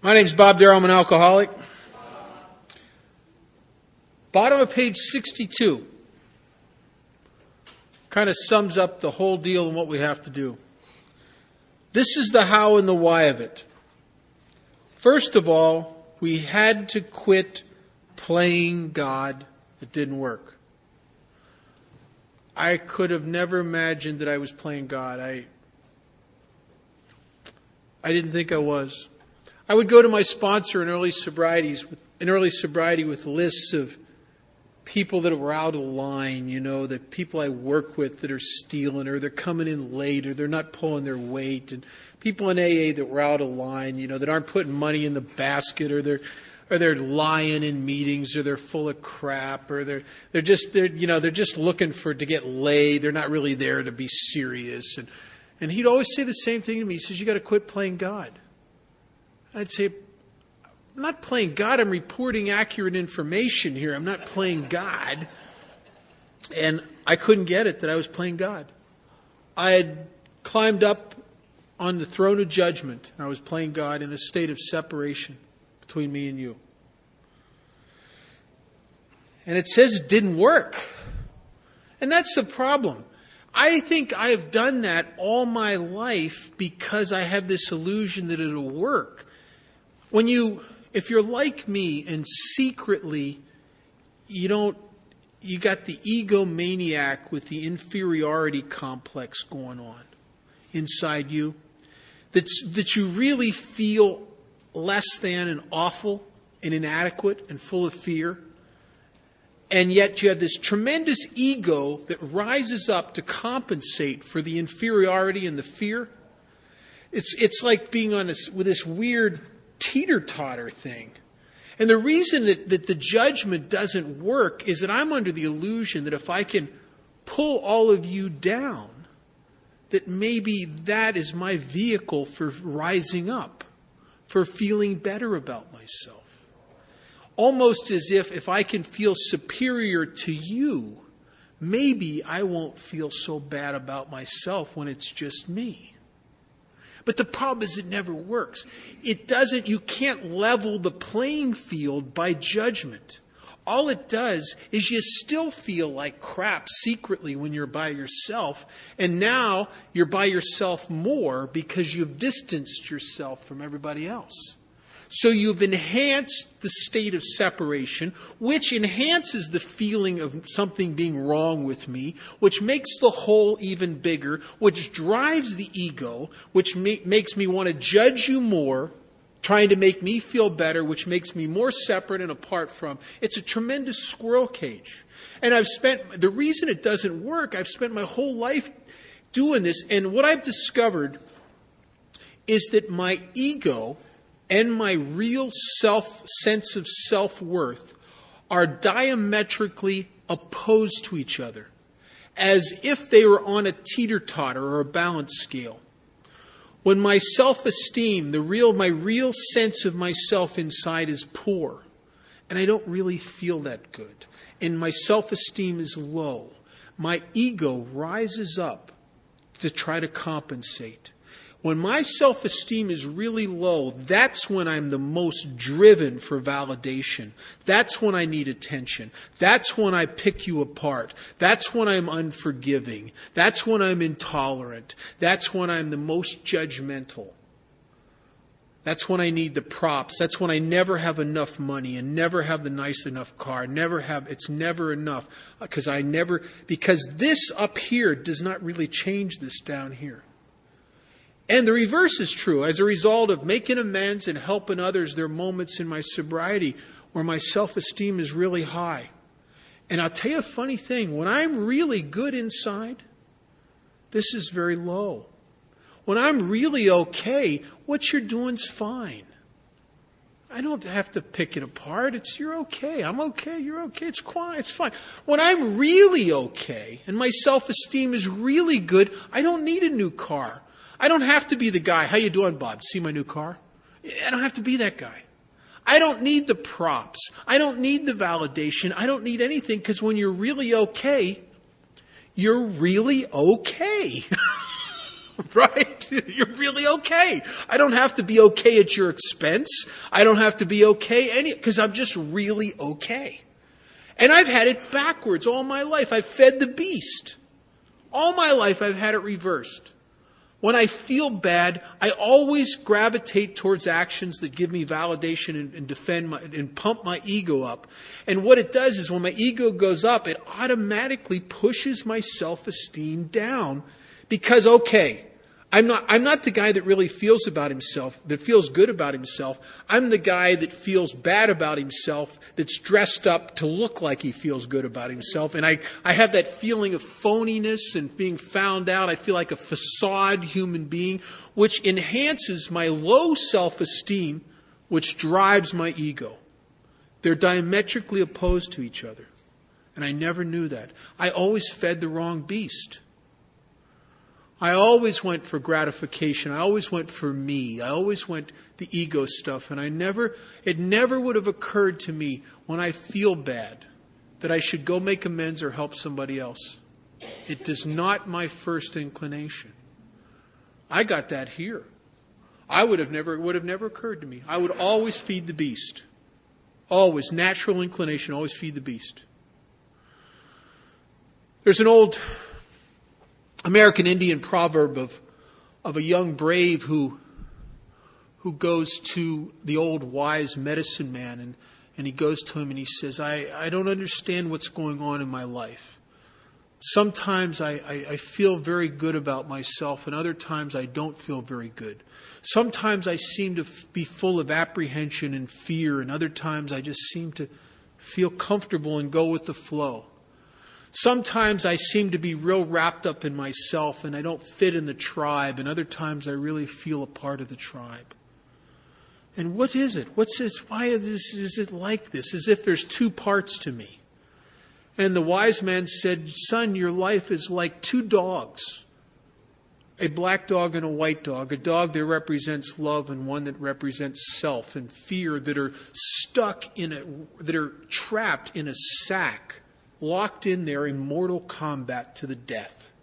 My name's Bob Darrell. I'm an alcoholic. Bottom of page 62 kind of sums up the whole deal and what we have to do. This is the how and the why of it. First of all, we had to quit playing God. It didn't work. I could have never imagined that I was playing God. I didn't think I was. I would go to my sponsor in early sobriety with lists of people that were out of line, the people I work with that are stealing, or they're coming in late, or they're not pulling their weight, and people in AA that were out of line, that aren't putting money in the basket, or they're lying in meetings, or they're full of crap, or they're just looking to get laid. They're not really there to be serious. And he'd always say the same thing to me. He says, "You got to quit playing God." I'd say, "I'm not playing God. I'm reporting accurate information here. I'm not playing God." And I couldn't get it that I was playing God. I had climbed up on the throne of judgment, and I was playing God in a state of separation between me and you. And it says it didn't work. And that's the problem. I think I have done that all my life because I have this illusion that it'll work. If you're like me and secretly you got the egomaniac with the inferiority complex going on inside you, that you really feel less than and awful and inadequate and full of fear, and yet you have this tremendous ego that rises up to compensate for the inferiority and the fear. It's like being with this weird teeter-totter thing. And the reason that the judgment doesn't work is that I'm under the illusion that if I can pull all of you down, that maybe that is my vehicle for rising up, for feeling better about myself. Almost as if I can feel superior to you, maybe I won't feel so bad about myself when it's just me. But the problem is it never works. You can't level the playing field by judgment. All it does is you still feel like crap secretly when you're by yourself. And now you're by yourself more because you've distanced yourself from everybody else. So you've enhanced the state of separation, which enhances the feeling of something being wrong with me, which makes the hole even bigger, which drives the ego, which makes me want to judge you more, trying to make me feel better, which makes me more separate and apart from. It's a tremendous squirrel cage. And the reason it doesn't work, I've spent my whole life doing this, and what I've discovered is that my ego and my real sense of self-worth are diametrically opposed to each other, as if they were on a teeter-totter or a balance scale. When my self-esteem, my real sense of myself inside is poor, and I don't really feel that good, and my self-esteem is low, my ego rises up to try to compensate. When my self-esteem is really low, that's when I'm the most driven for validation. That's when I need attention. That's when I pick you apart. That's when I'm unforgiving. That's when I'm intolerant. That's when I'm the most judgmental. That's when I need the props. That's when I never have enough money and never have the nice enough car. It's never enough because this up here does not really change this down here. And the reverse is true. As a result of making amends and helping others, there are moments in my sobriety where my self-esteem is really high. And I'll tell you a funny thing. When I'm really good inside, this is very low. When I'm really okay, what you're doing's fine. I don't have to pick it apart. You're okay. I'm okay. You're okay. It's quiet. It's fine. When I'm really okay and my self-esteem is really good, I don't need a new car. I don't have to be the guy. How you doing, Bob? See my new car? I don't have to be that guy. I don't need the props. I don't need the validation. I don't need anything because when you're really okay, you're really okay. Right? You're really okay. I don't have to be okay at your expense. I don't have to be okay because I'm just really okay. And I've had it backwards all my life. I've fed the beast. All my life I've had it reversed. When I feel bad, I always gravitate towards actions that give me validation and defend and pump my ego up. And what it does is when my ego goes up, it automatically pushes my self-esteem down because, okay, I'm not the guy that really feels about himself, that feels good about himself. I'm the guy that feels bad about himself, that's dressed up to look like he feels good about himself. And I have that feeling of phoniness and being found out. I feel like a facade human being, which enhances my low self-esteem, which drives my ego. They're diametrically opposed to each other. And I never knew that. I always fed the wrong beast. I always went for gratification. I always went for me. I always went the ego stuff. And it never would have occurred to me when I feel bad that I should go make amends or help somebody else. It is not my first inclination. I got that here. It would have never occurred to me. I would always feed the beast. Always. Natural inclination, always feed the beast. There's an old American Indian proverb of a young brave who goes to the old wise medicine man and he goes to him and he says, I don't understand what's going on in my life. Sometimes I feel very good about myself and other times I don't feel very good. Sometimes I seem to be full of apprehension and fear and other times I just seem to feel comfortable and go with the flow. Sometimes I seem to be real wrapped up in myself and I don't fit in the tribe. And other times I really feel a part of the tribe. And what is it? What's this? Why is it like this? As if there's two parts to me. And the wise man said, son, your life is like two dogs. A black dog and a white dog. A dog that represents love and one that represents self and fear, that are that are trapped in a sack. Locked in there in mortal combat to the death.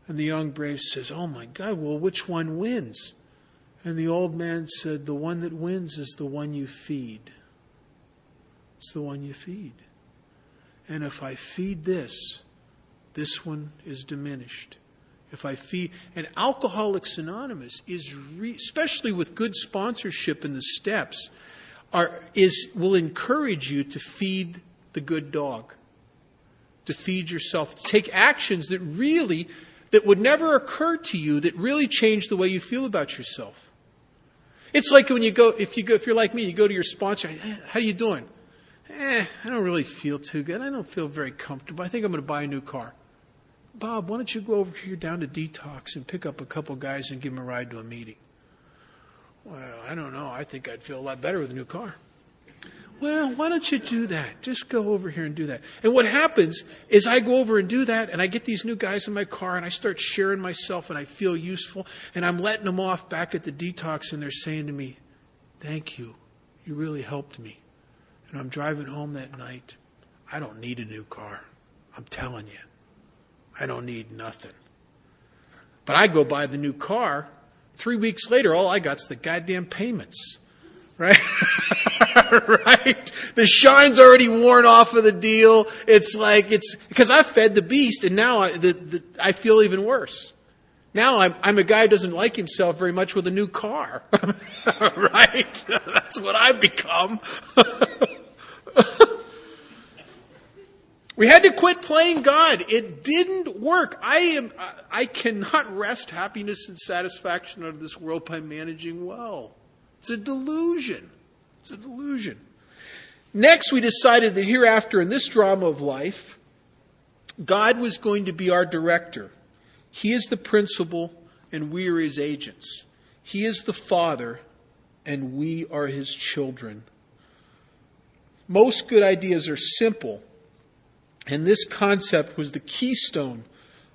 And the young brave says, oh my God, well, which one wins? And the old man said, the one that wins is the one you feed. It's the one you feed. And if I feed this one is diminished. If I feed, and Alcoholics Anonymous is, especially with good sponsorship in the steps, will encourage you to feed the good dog, to feed yourself, to take actions that would never occur to you, that really change the way you feel about yourself. It's like when if you're like me, you go to your sponsor, how you doing? I don't really feel too good. I don't feel very comfortable. I think I'm going to buy a new car. Bob, why don't you go over here down to Detox and pick up a couple guys and give them a ride to a meeting? Well, I don't know. I think I'd feel a lot better with a new car. Well, why don't you do that? Just go over here and do that. And what happens is I go over and do that, and I get these new guys in my car, and I start sharing myself, and I feel useful, and I'm letting them off back at the Detox, and they're saying to me, thank you. You really helped me. And I'm driving home that night. I don't need a new car. I'm telling you. I don't need nothing. But I go buy the new car. 3 weeks later, all I got's the goddamn payments. Right? Right? The shine's already worn off of the deal. It's because I fed the beast and now I feel even worse. Now I'm a guy who doesn't like himself very much with a new car. Right? That's what I've become. We had to quit playing God. It didn't work. I cannot wrest happiness and satisfaction out of this world by managing well. It's a delusion. It's a delusion. Next, we decided that hereafter in this drama of life, God was going to be our director. He is the principal and we are his agents. He is the Father and we are his children. Most good ideas are simple. And this concept was the keystone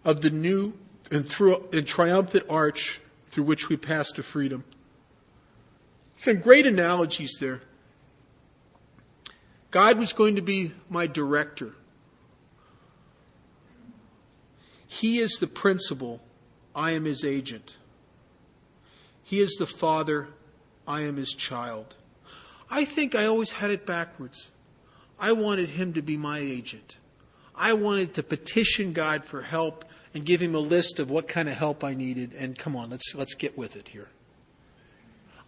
of the new and triumphant arch through which we pass to freedom. Some great analogies there. God was going to be my director. He is the principal. I am his agent. He is the Father, I am His child. I think I always had it backwards. I wanted Him to be my agent. I wanted to petition God for help and give Him a list of what kind of help I needed. And come on, let's get with it here.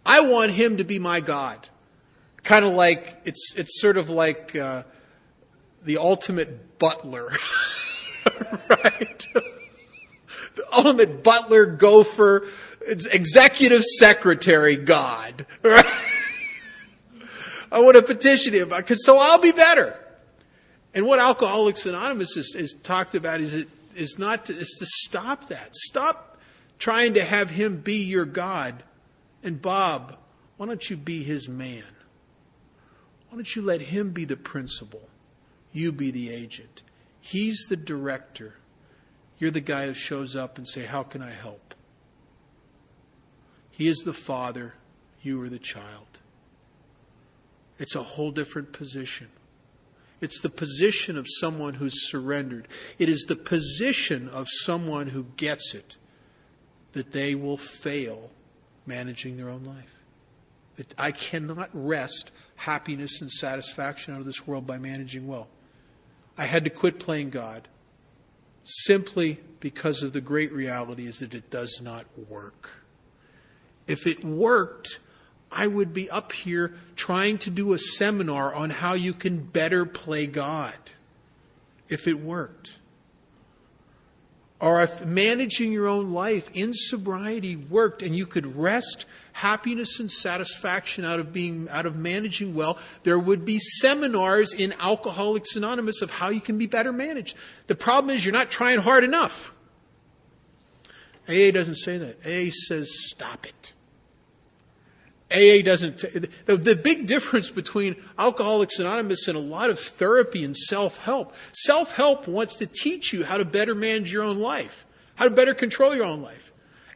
I want Him to be my God. Kind of like, it's sort of like the ultimate butler. Right? The ultimate butler, gopher, it's executive secretary God. Right? I want to petition Him, so I'll be better. And what Alcoholics Anonymous is talked about is to stop that. Stop trying to have Him be your God. And Bob, why don't you be His man? Why don't you let Him be the principal? You be the agent. He's the director. You're the guy who shows up and say, how can I help? He is the Father. You are the child. It's a whole different position. It's the position of someone who's surrendered. It is the position of someone who gets it, that they will fail managing their own life. I cannot wrest happiness and satisfaction out of this world by managing well. I had to quit playing God simply because of the great reality is that it does not work. If it worked, I would be up here trying to do a seminar on how you can better play God. If it worked. Or if managing your own life in sobriety worked and you could wrest happiness and satisfaction out of managing well, there would be seminars in Alcoholics Anonymous of how you can be better managed. The problem is you're not trying hard enough. AA doesn't say that. AA says stop it. AA doesn't. The big difference between Alcoholics Anonymous and a lot of therapy and self-help. Self-help wants to teach you how to better manage your own life, how to better control your own life.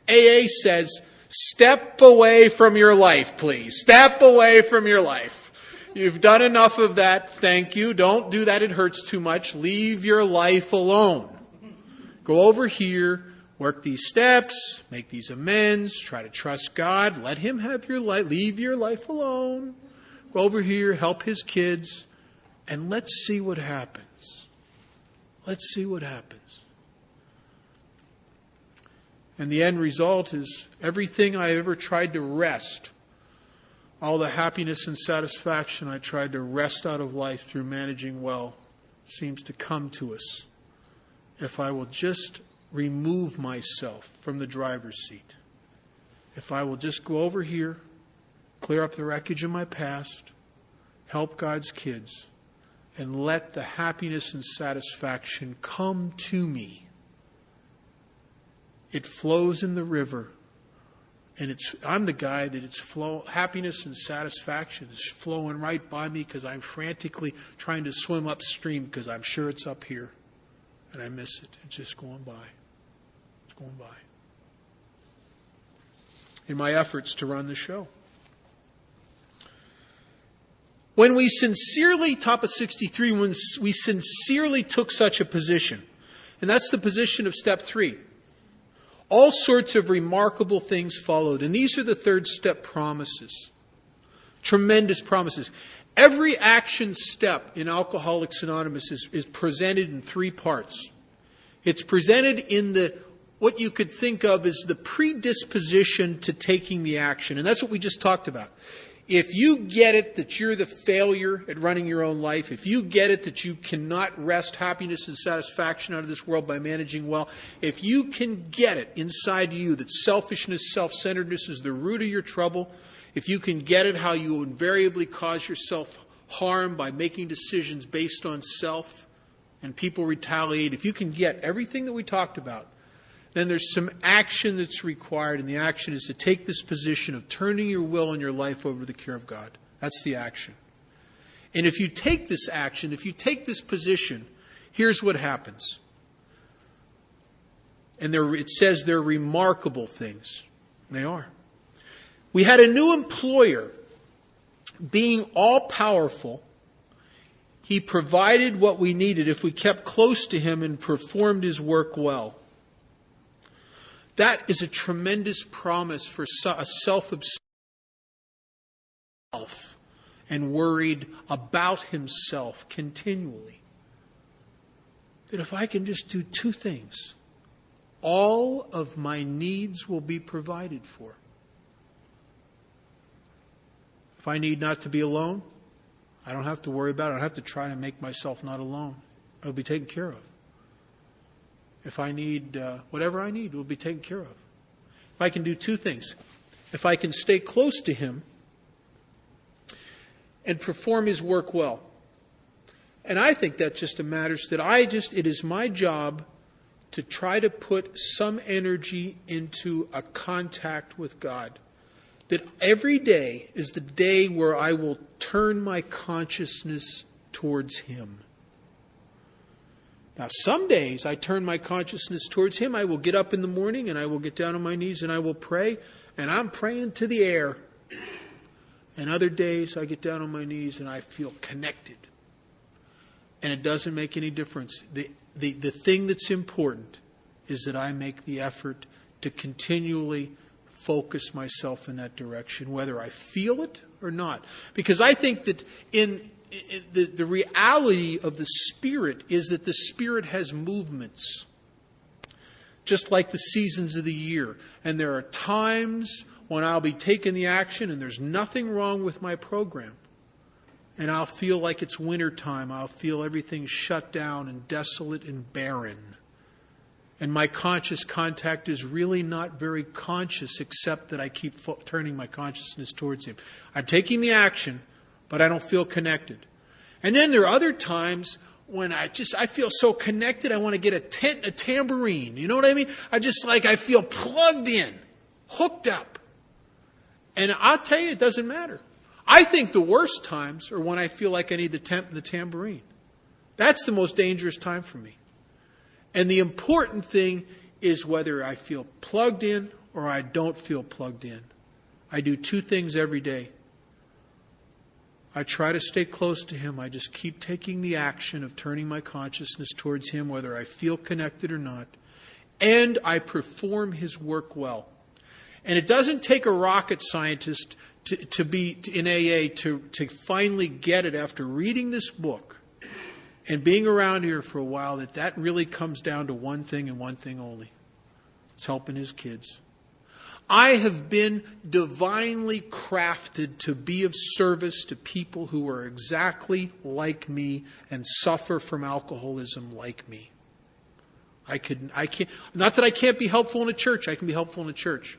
AA says, step away from your life, please. Step away from your life. You've done enough of that. Thank you. Don't do that. It hurts too much. Leave your life alone. Go over here. Work these steps, make these amends, try to trust God, let Him have your life, leave your life alone. Go over here, help His kids, and let's see what happens. Let's see what happens. And the end result is everything I ever tried to wrest, all the happiness and satisfaction I tried to wrest out of life through managing well, seems to come to us if I will just remove myself from the driver's seat. If I will just go over here, clear up the wreckage of my past, help God's kids, and let the happiness and satisfaction come to me. It flows in the river, and I'm the guy that happiness and satisfaction is flowing right by me because I'm frantically trying to swim upstream because I'm sure it's up here, and I miss it. It's just going by. Going by. In my efforts to run the show. When we sincerely, top of 63, when we sincerely took such a position, and that's the position of step 3, all sorts of remarkable things followed. And these are the third step promises. Tremendous promises. Every action step in Alcoholics Anonymous is presented in 3 parts. It's presented in what you could think of as the predisposition to taking the action. And that's what we just talked about. If you get it that you're the failure at running your own life, if you get it that you cannot wrest happiness and satisfaction out of this world by managing well, if you can get it inside you that selfishness, self-centeredness is the root of your trouble, if you can get it how you invariably cause yourself harm by making decisions based on self and people retaliate, if you can get everything that we talked about, then there's some action that's required, and the action is to take this position of turning your will and your life over to the care of God. That's the action. And if you take this action, if you take this position, here's what happens. And it says they're remarkable things. They are. We had a new employer, being all-powerful. He provided what we needed if we kept close to Him and performed His work well. That is a tremendous promise for a self-obsessed and worried about himself continually. That if I can just do two things, all of my needs will be provided for. If I need not to be alone, I don't have to worry about it. I don't have to try to make myself not alone. It'll be taken care of. If I need whatever I need, it will be taken care of. If I can do two things, if I can stay close to him and perform his work well. And I think that just matters that it is my job to try to put some energy into a contact with God. That every day is the day where I will turn my consciousness towards him. Now, some days I turn my consciousness towards him. I will get up in the morning and I will get down on my knees and I will pray. And I'm praying to the air. And other days I get down on my knees and I feel connected. And it doesn't make any difference. The thing that's important is that I make the effort to continually focus myself in that direction, whether I feel it or not. Because I think that the reality of the Spirit is that the Spirit has movements, just like the seasons of the year. And there are times when I'll be taking the action and there's nothing wrong with my program. And I'll feel like it's wintertime. I'll feel everything shut down and desolate and barren. And my conscious contact is really not very conscious, except that I keep turning my consciousness towards him. I'm taking the action, but I don't feel connected. And then there are other times when I feel so connected, I want to get a tent and a tambourine. You know what I mean? I feel plugged in, hooked up. And I'll tell you, it doesn't matter. I think the worst times are when I feel like I need the tent and the tambourine. That's the most dangerous time for me. And the important thing is whether I feel plugged in or I don't feel plugged in. I do two things every day. I try to stay close to him. I just keep taking the action of turning my consciousness towards him, whether I feel connected or not. And I perform his work well. And it doesn't take a rocket scientist to be in AA to finally get it after reading this book and being around here for a while that really comes down to one thing and one thing only. It's helping his kids. I have been divinely crafted to be of service to people who are exactly like me and suffer from alcoholism like me. I can't, not that I can't be helpful in a church. I can be helpful in a church.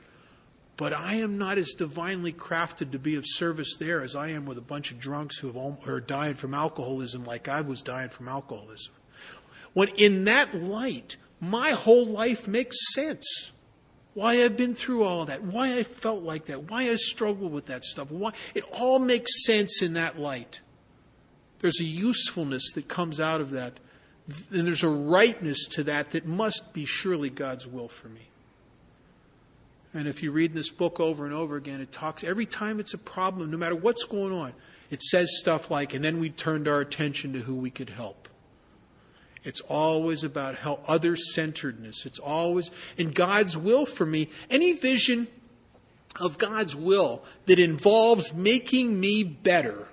But I am not as divinely crafted to be of service there as I am with a bunch of drunks who are dying from alcoholism like I was dying from alcoholism. When in that light, my whole life makes sense. Why I've been through all of that, why I felt like that, why I struggled with that stuff. Why it all makes sense in that light. There's a usefulness that comes out of that. And there's a rightness to that must be surely God's will for me. And if you read this book over and over again, it talks, every time it's a problem, no matter what's going on, it says stuff like, and then we turned our attention to who we could help. It's always about other-centeredness. It's always in God's will for me. Any vision of God's will that involves making me better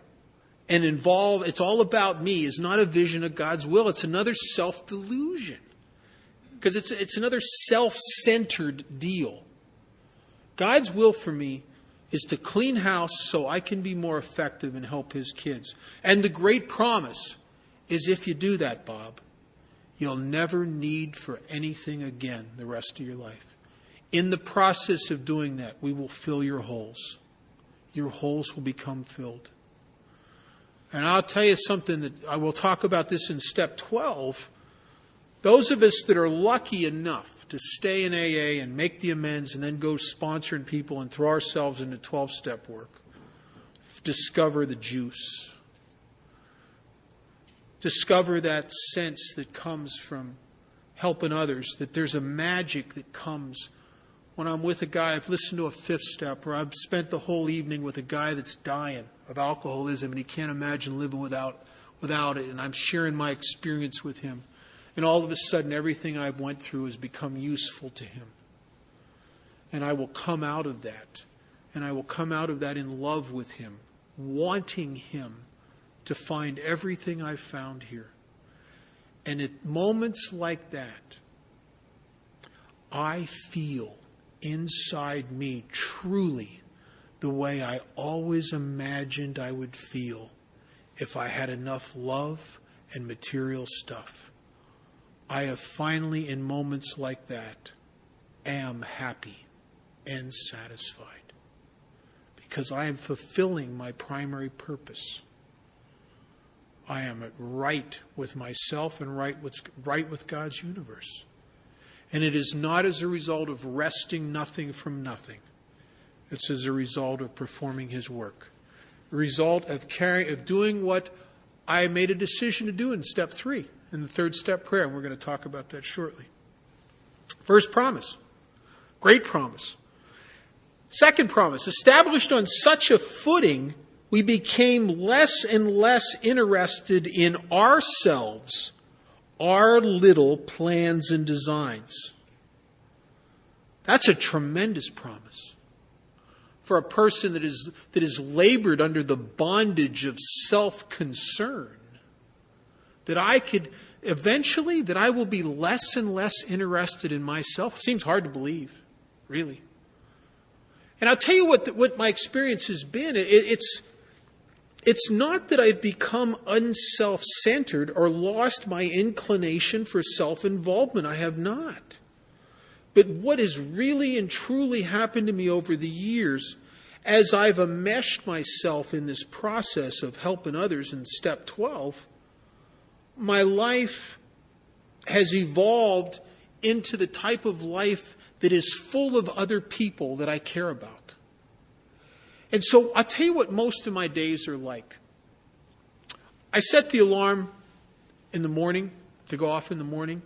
and it's all about me is not a vision of God's will. It's another self-delusion. Because it's another self-centered deal. God's will for me is to clean house so I can be more effective and help his kids. And the great promise is if you do that, Bob, you'll never need for anything again the rest of your life. In the process of doing that, we will fill your holes. Your holes will become filled. And I'll tell you something that I will talk about this in step 12. Those of us that are lucky enough to stay in AA and make the amends and then go sponsoring people and throw ourselves into 12-step work, discover the juice. Discover that sense that comes from helping others, that there's a magic that comes when I'm with a guy. I've listened to a 5th step, or I've spent the whole evening with a guy that's dying of alcoholism and he can't imagine living without it, and I'm sharing my experience with him. And all of a sudden, everything I've went through has become useful to him. And I will come out of that. And I will come out of that in love with Him, wanting Him to find everything I've found here. And at moments like that, I feel inside me truly the way I always imagined I would feel if I had enough love and material stuff. I have finally, in moments like that, am happy and satisfied because I am fulfilling my primary purpose. I am right with myself and right with God's universe. And it is not as a result of wresting nothing from nothing. It's as a result of performing His work. A result of doing what I made a decision to do in step 3, in the 3rd step prayer. And we're going to talk about that shortly. First promise. Great promise. Second promise. Established on such a footing, we became less and less interested in ourselves, our little plans and designs. That's a tremendous promise. For a person that is labored under the bondage of self-concern, that I could eventually, that I will be less and less interested in myself. Seems hard to believe, really. And I'll tell you what my experience has been. It's not that I've become unself-centered or lost my inclination for self-involvement. I have not. But what has really and truly happened to me over the years, as I've enmeshed myself in this process of helping others in step 12, my life has evolved into the type of life that is full of other people that I care about. And so I'll tell you what most of my days are like. I set the alarm in the morning to go off in the morning.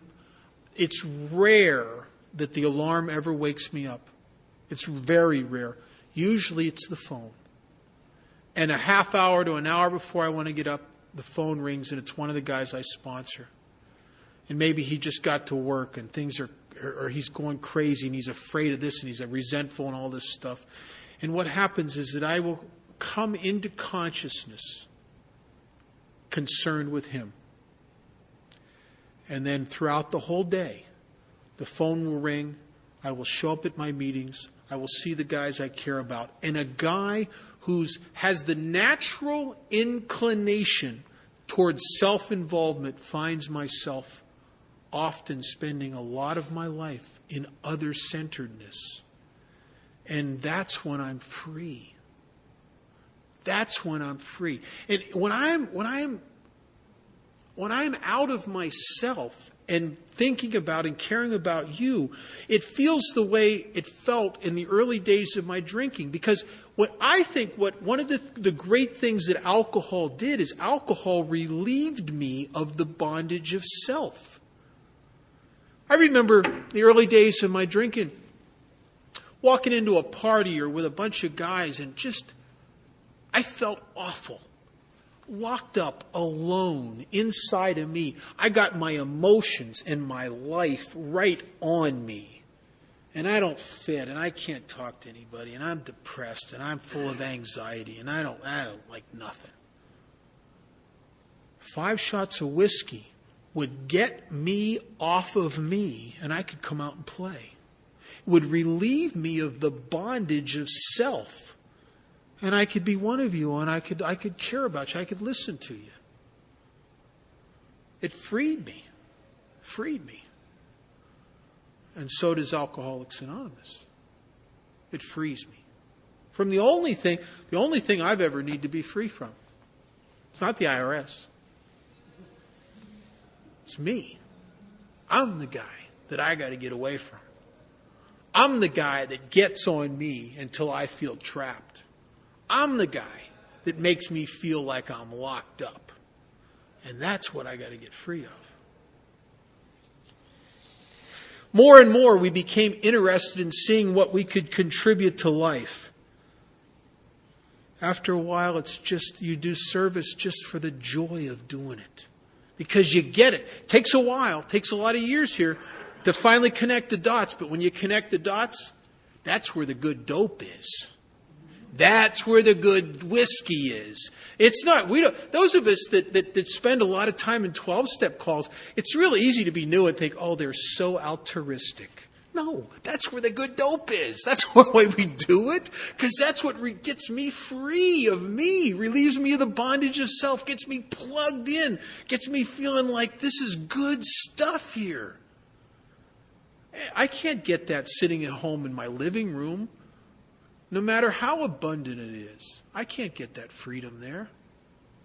It's rare that the alarm ever wakes me up. It's very rare. Usually it's the phone. And a half hour to an hour before I want to get up, the phone rings and it's one of the guys I sponsor. And maybe he just got to work and things are, or he's going crazy and he's afraid of this and he's resentful and all this stuff. And what happens is that I will come into consciousness concerned with him. And then throughout the whole day, the phone will ring. I will show up at my meetings. I will see the guys I care about. And a guy who has the natural inclination towards self-involvement finds myself often spending a lot of my life in other-centeredness. And that's when I'm free. That's when I'm free. And when I'm out of myself and thinking about and caring about you, it feels the way it felt in the early days of my drinking. Because one of the great things that alcohol did is alcohol relieved me of the bondage of self. I remember the early days of my drinking, walking into a party or with a bunch of guys and I felt awful. Locked up, alone, inside of me. I got my emotions and my life right on me. And I don't fit, and I can't talk to anybody, and I'm depressed, and I'm full of anxiety, and I don't like nothing. 5 shots of whiskey would get me off of me, and I could come out and play. It would relieve me of the bondage of self. And I could be one of you, and I could care about you. I could listen to you. It freed me. And so does Alcoholics Anonymous. It frees me from the only thing I've ever need to be free from. It's not the IRS. It's me. I'm the guy that I got to get away from. I'm the guy that gets on me until I feel trapped. I'm the guy that makes me feel like I'm locked up. And that's what I got to get free of. More and more we became interested in seeing what we could contribute to life. After a while, it's just, you do service just for the joy of doing it. Because you get it. It takes a while, takes a lot of years here to finally connect the dots. But when you connect the dots, That's where the good dope is. That's where the good whiskey is. It's not, those of us that spend a lot of time in 12-step calls, it's really easy to be new and think, oh, they're so altruistic. No, that's where the good dope is. That's why we do it. Because that's what gets me free of me, relieves me of the bondage of self, gets me plugged in, gets me feeling like this is good stuff here. I can't get that sitting at home in my living room. No matter how abundant it is, I can't get that freedom there.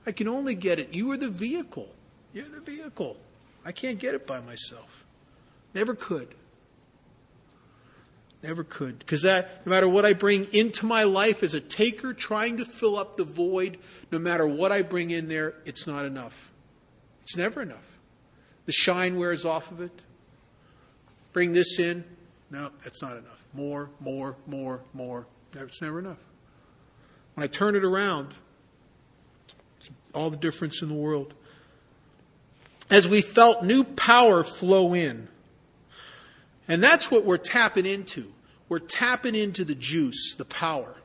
I can only get it. You are the vehicle. You're the vehicle. I can't get it by myself. Never could. Never could. Because no matter what I bring into my life as a taker, trying to fill up the void, no matter what I bring in there, it's not enough. It's never enough. The shine wears off of it. Bring this in. No, that's not enough. More. It's never enough. When I turn it around, it's all the difference in the world. As we felt new power flow in. And that's what we're tapping into. We're tapping into the juice, the power.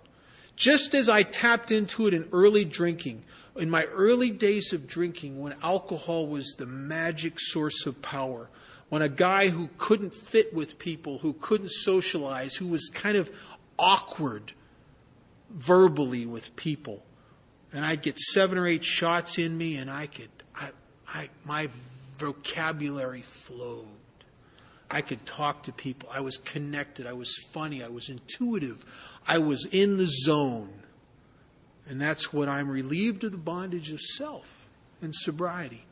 Just as I tapped into it in early drinking, in my early days of drinking, when alcohol was the magic source of power, when a guy who couldn't fit with people, who couldn't socialize, who was kind of awkward verbally with people, and I'd get 7 or 8 shots in me, and my vocabulary flowed. I could talk to people. I was connected. I was funny. I was intuitive. I was in the zone. And that's when I'm relieved of the bondage of self and sobriety.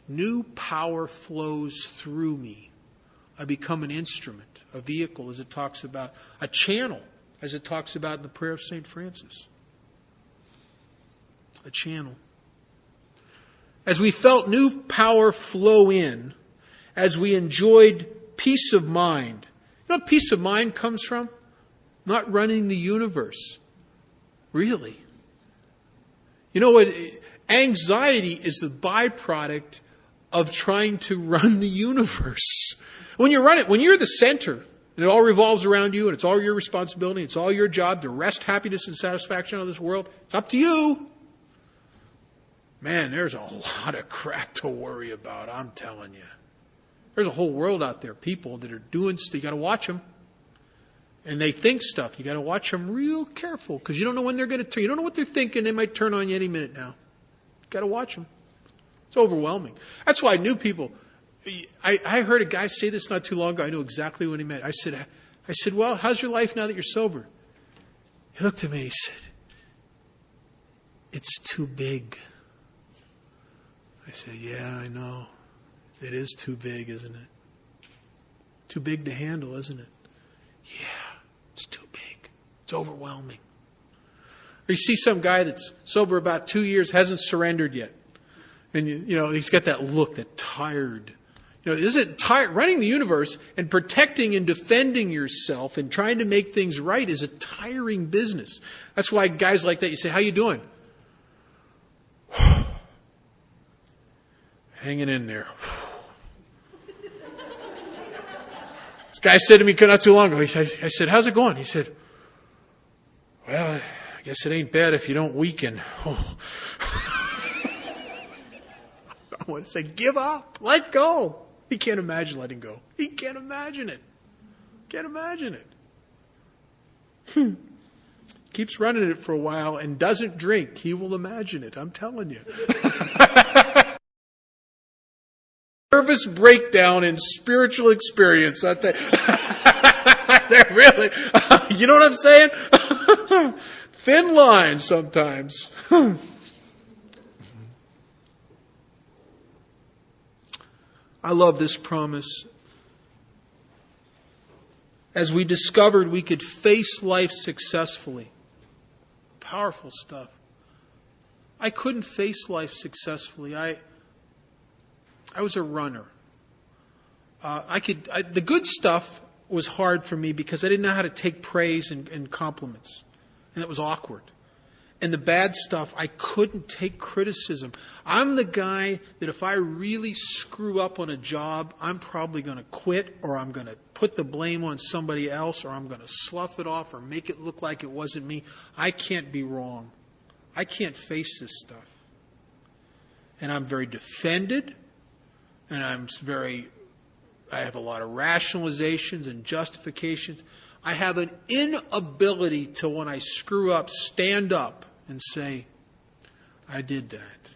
New power flows through me. I become an instrument, a vehicle, as it talks about, a channel, as it talks about in the prayer of St. Francis. A channel. As we felt new power flow in, as we enjoyed peace of mind. You know what peace of mind comes from? Not running the universe. Really. You know what? Anxiety is the byproduct of trying to run the universe. When you run it, when you're the center, and it all revolves around you, and it's all your responsibility, it's all your job to wrest happiness and satisfaction out of this world, it's up to you. Man, there's a lot of crap to worry about, I'm telling you. There's a whole world out there, people that are doing stuff. You got to watch them. And they think stuff. You got to watch them real careful, because you don't know when they're going to turn. You don't know what they're thinking. They might turn on you any minute now. You got to watch them. It's overwhelming. That's why new people. I heard a guy say this not too long ago. I knew exactly what he meant. I said, well, how's your life now that you're sober? He looked at me and he said, it's too big. I said, yeah, I know. It is too big, isn't it? Too big to handle, isn't it? Yeah, it's too big. It's overwhelming. Or you see some guy that's sober about 2 years, hasn't surrendered yet. And, you know, he's got that look, that tired. You know, is it tired? Running the universe and protecting and defending yourself and trying to make things right is a tiring business. That's why guys like that, you say, how you doing? Hanging in there. This guy said to me not too long ago, I said, how's it going? He said, well, I guess it ain't bad if you don't weaken. Oh. I want to say, give up. Let go. He can't imagine letting go. He can't imagine it. Can't imagine it. Keeps running it for a while and doesn't drink. He will imagine it. I'm telling you. Nervous breakdown and spiritual experience. They're really, you know what I'm saying? Thin line sometimes. I love this promise. As we discovered we could face life successfully. Powerful stuff. I couldn't face life successfully. I was a runner. The good stuff was hard for me because I didn't know how to take praise and compliments. And it was awkward. And the bad stuff, I couldn't take criticism. I'm the guy that if I really screw up on a job, I'm probably going to quit, or I'm going to put the blame on somebody else, or I'm going to slough it off or make it look like it wasn't me. I can't be wrong. I can't face this stuff. And I'm very defended, and I have a lot of rationalizations and justifications. I have an inability to, when I screw up, stand up and say, I did that.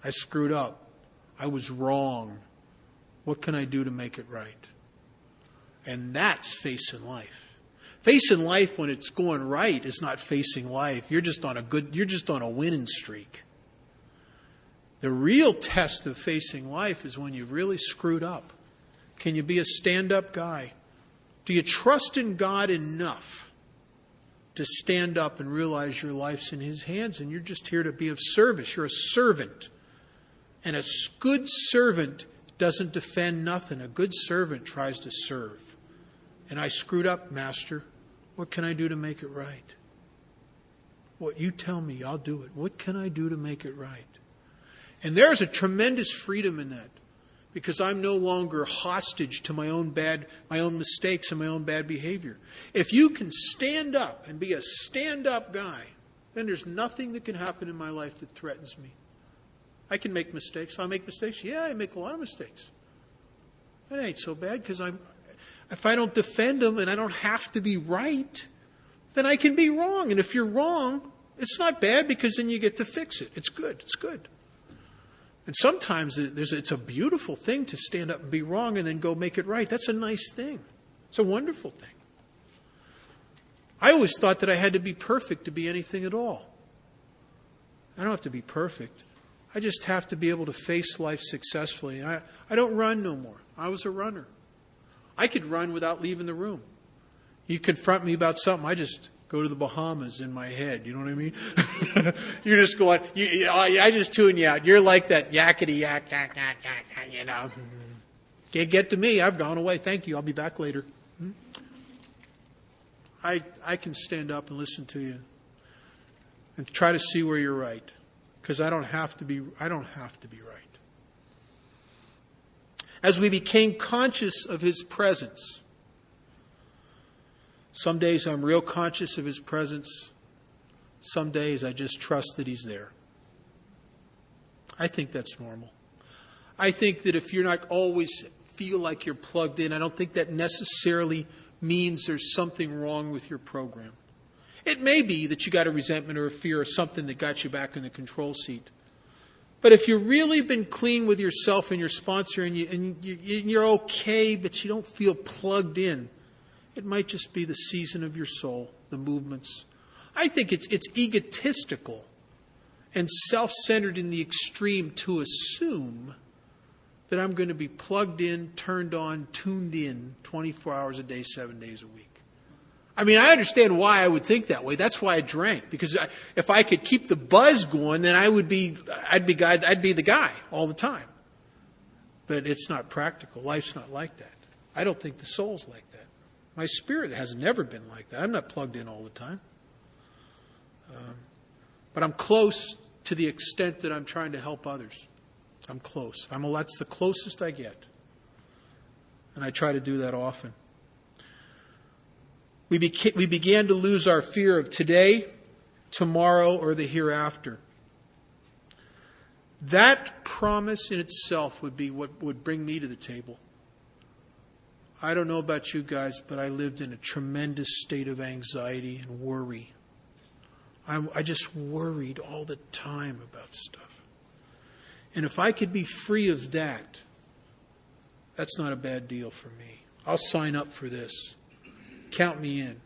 I screwed up. I was wrong. What can I do to make it right? And that's facing life. Facing life when it's going right is not facing life. You're just on a winning streak. The real test of facing life is when you've really screwed up. Can you be a stand-up guy? Do you trust in God enough to stand up and realize your life's in His hands and you're just here to be of service? You're a servant. And a good servant doesn't defend nothing. A good servant tries to serve. And I screwed up, Master. What can I do to make it right? What you tell me, I'll do it. What can I do to make it right? And there's a tremendous freedom in that. Because I'm no longer hostage to my own mistakes and my own bad behavior. If you can stand up and be a stand-up guy, then there's nothing that can happen in my life that threatens me. I can make mistakes. I make mistakes. Yeah, I make a lot of mistakes. It ain't so bad because if I don't defend them and I don't have to be right, then I can be wrong. And if you're wrong, it's not bad because then you get to fix it. It's good. It's good. And sometimes it's a beautiful thing to stand up and be wrong and then go make it right. That's a nice thing. It's a wonderful thing. I always thought that I had to be perfect to be anything at all. I don't have to be perfect. I just have to be able to face life successfully. I don't run no more. I was a runner. I could run without leaving the room. You confront me about something, I just go to the Bahamas in my head. You know what I mean? You're just going, I just tune you out. You're like that yakety yak, yak, yak, yak, you know. Can't get to me. I've gone away. Thank you. I'll be back later. I can stand up and listen to you and try to see where you're right. Because I don't have to be right. As we became conscious of His presence, some days I'm real conscious of His presence. Some days I just trust that He's there. I think that's normal. I think that if you're not always feel like you're plugged in, I don't think that necessarily means there's something wrong with your program. It may be that you got a resentment or a fear or something that got you back in the control seat. But if you've really been clean with yourself and your sponsor and you're okay, but you don't feel plugged in, it might just be the season of your soul, the movements. I think it's egotistical and self-centered in the extreme to assume that I'm going to be plugged in, turned on, tuned in 24 hours a day, 7 days a week. I mean, I understand why I would think that way. That's why I drank. Because if I could keep the buzz going, then I'd be the guy all the time. But it's not practical. Life's not like that. I don't think the soul's like that. My spirit has never been like that. I'm not plugged in all the time. But I'm close to the extent that I'm trying to help others. I'm close. That's the closest I get. And I try to do that often. We began to lose our fear of today, tomorrow, or the hereafter. That promise in itself would be what would bring me to the table. I don't know about you guys, but I lived in a tremendous state of anxiety and worry. I just worried all the time about stuff. And if I could be free of that, that's not a bad deal for me. I'll sign up for this. Count me in.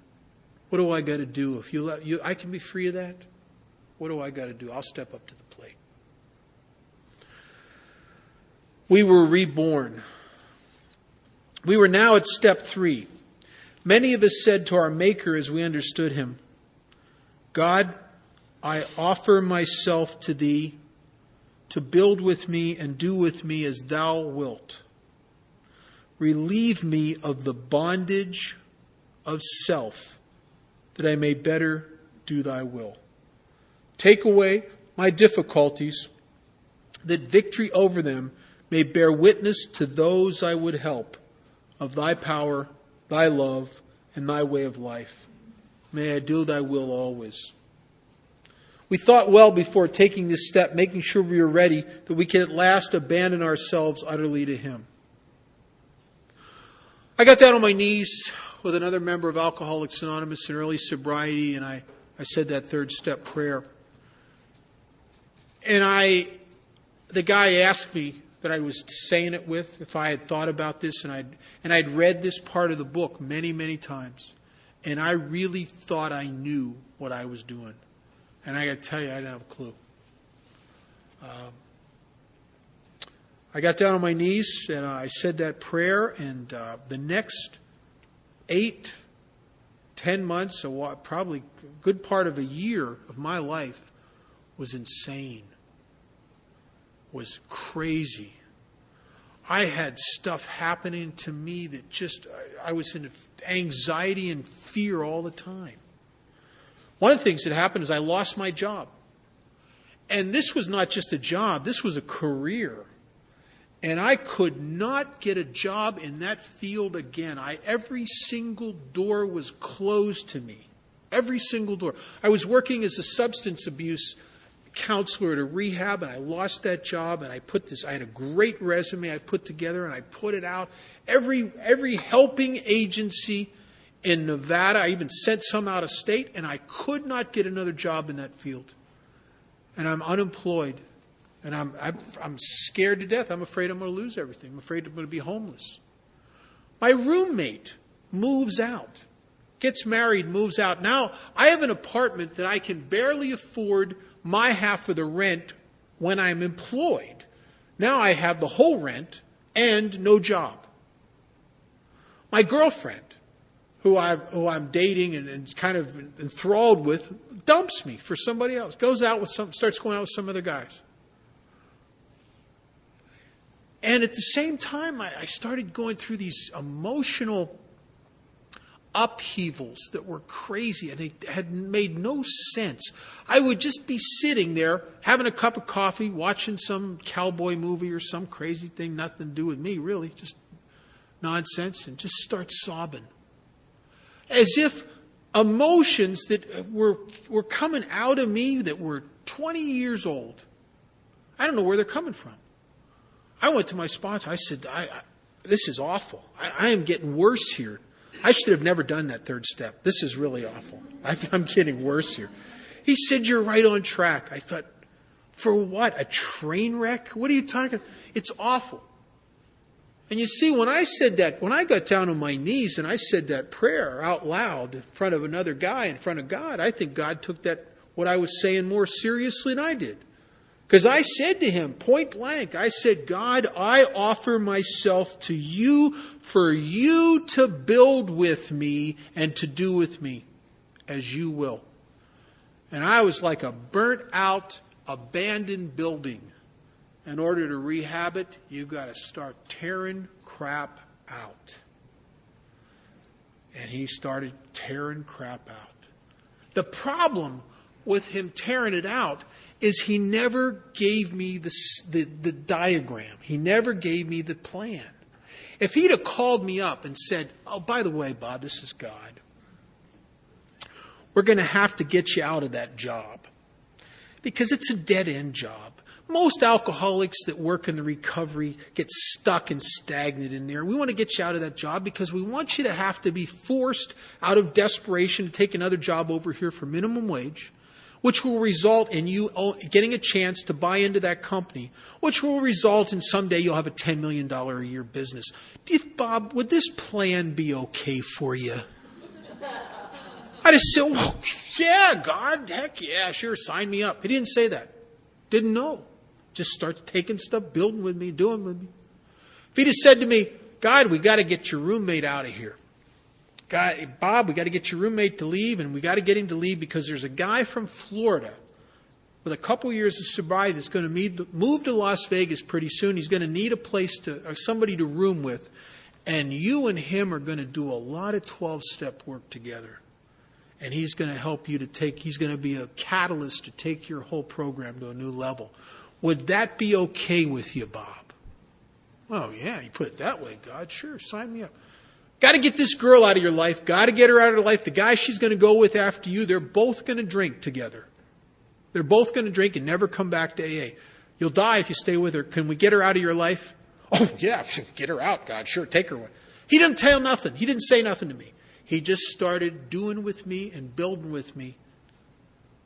What do I got to do? If I can be free of that, what do I got to do? I'll step up to the plate. We were reborn. We were now at step 3. Many of us said to our Maker as we understood Him, God, I offer myself to Thee to build with me and do with me as Thou wilt. Relieve me of the bondage of self, that I may better do Thy will. Take away my difficulties, that victory over them may bear witness to those I would help of thy power, thy love, and thy way of life. May I do thy will always. We thought well before taking this step, making sure we were ready, that we can at last abandon ourselves utterly to him. I got down on my knees with another member of Alcoholics Anonymous in early sobriety, and I said that third step prayer. And the guy asked me that I was saying it with, if I had thought about this, and I'd read this part of the book many, many times. And I really thought I knew what I was doing. And I got to tell you, I didn't have a clue. I got down on my knees and I said that prayer, and the next 8, 10 months, or probably a good part of a year of my life was insane, was crazy. I had stuff happening to me that just, I was in anxiety and fear all the time. One of the things that happened is I lost my job. And this was not just a job, this was a career. And I could not get a job in that field again. Every single door was closed to me. Every single door. I was working as a substance abuse counselor at a rehab, and I lost that job, and I had a great resume I put together, and I put it out. Every helping agency in Nevada, I even sent some out of state, and I could not get another job in that field. And I'm unemployed. And I'm scared to death. I'm afraid I'm going to lose everything. I'm afraid I'm going to be homeless. My roommate moves out, gets married, moves out. Now I have an apartment that I can barely afford my half of the rent when I'm employed. Now I have the whole rent and no job. My girlfriend, who I'm dating and kind of enthralled with, dumps me for somebody else. Starts going out with some other guys. And at the same time, I started going through these emotional upheavals that were crazy, and they had made no sense. I would just be sitting there, having a cup of coffee, watching some cowboy movie or some crazy thing, nothing to do with me, really, just nonsense, and just start sobbing. As if emotions that were coming out of me that were 20 years old, I don't know where they're coming from. I went to my sponsor. I said, this is awful. I am getting worse here. I should have never done that third step. This is really awful. I'm getting worse here. He said, you're right on track. I thought, for what? A train wreck? What are you talking about? It's awful. And you see, when I said that, when I got down on my knees and I said that prayer out loud in front of another guy, in front of God, I think God took that, what I was saying, more seriously than I did. Because I said to him, point blank, I said, God, I offer myself to you for you to build with me and to do with me as you will. And I was like a burnt out, abandoned building. In order to rehab it, you've got to start tearing crap out. And he started tearing crap out. The problem with him tearing it out is he never gave me the diagram. He never gave me the plan. If he'd have called me up and said, oh, by the way, Bob, this is God. We're going to have to get you out of that job because it's a dead-end job. Most alcoholics that work in the recovery get stuck and stagnant in there. We want to get you out of that job because we want you to have to be forced out of desperation to take another job over here for minimum wage, which will result in you getting a chance to buy into that company, which will result in someday you'll have a $10 million a year business. Bob, would this plan be okay for you? I just said, well, yeah, God, heck yeah, sure, sign me up. He didn't say that. Didn't know. Just starts taking stuff, building with me, doing with me. If he'd have said to me, God, we got to get your roommate out of here. God, Bob, we got to get your roommate to leave, and we got to get him to leave because there's a guy from Florida with a couple years of sobriety that's going to move to Las Vegas pretty soon. He's going to need a place or somebody to room with, and you and him are going to do a lot of 12-step work together. And he's going to help you he's going to be a catalyst to take your whole program to a new level. Would that be okay with you, Bob? Oh, yeah, you put it that way, God. Sure, sign me up. Got to get this girl out of your life. Got to get her out of your life. The guy she's going to go with after you, they're both going to drink together. They're both going to drink and never come back to AA. You'll die if you stay with her. Can we get her out of your life? Oh, yeah, get her out, God. Sure, take her away. He didn't tell nothing. He didn't say nothing to me. He just started doing with me and building with me.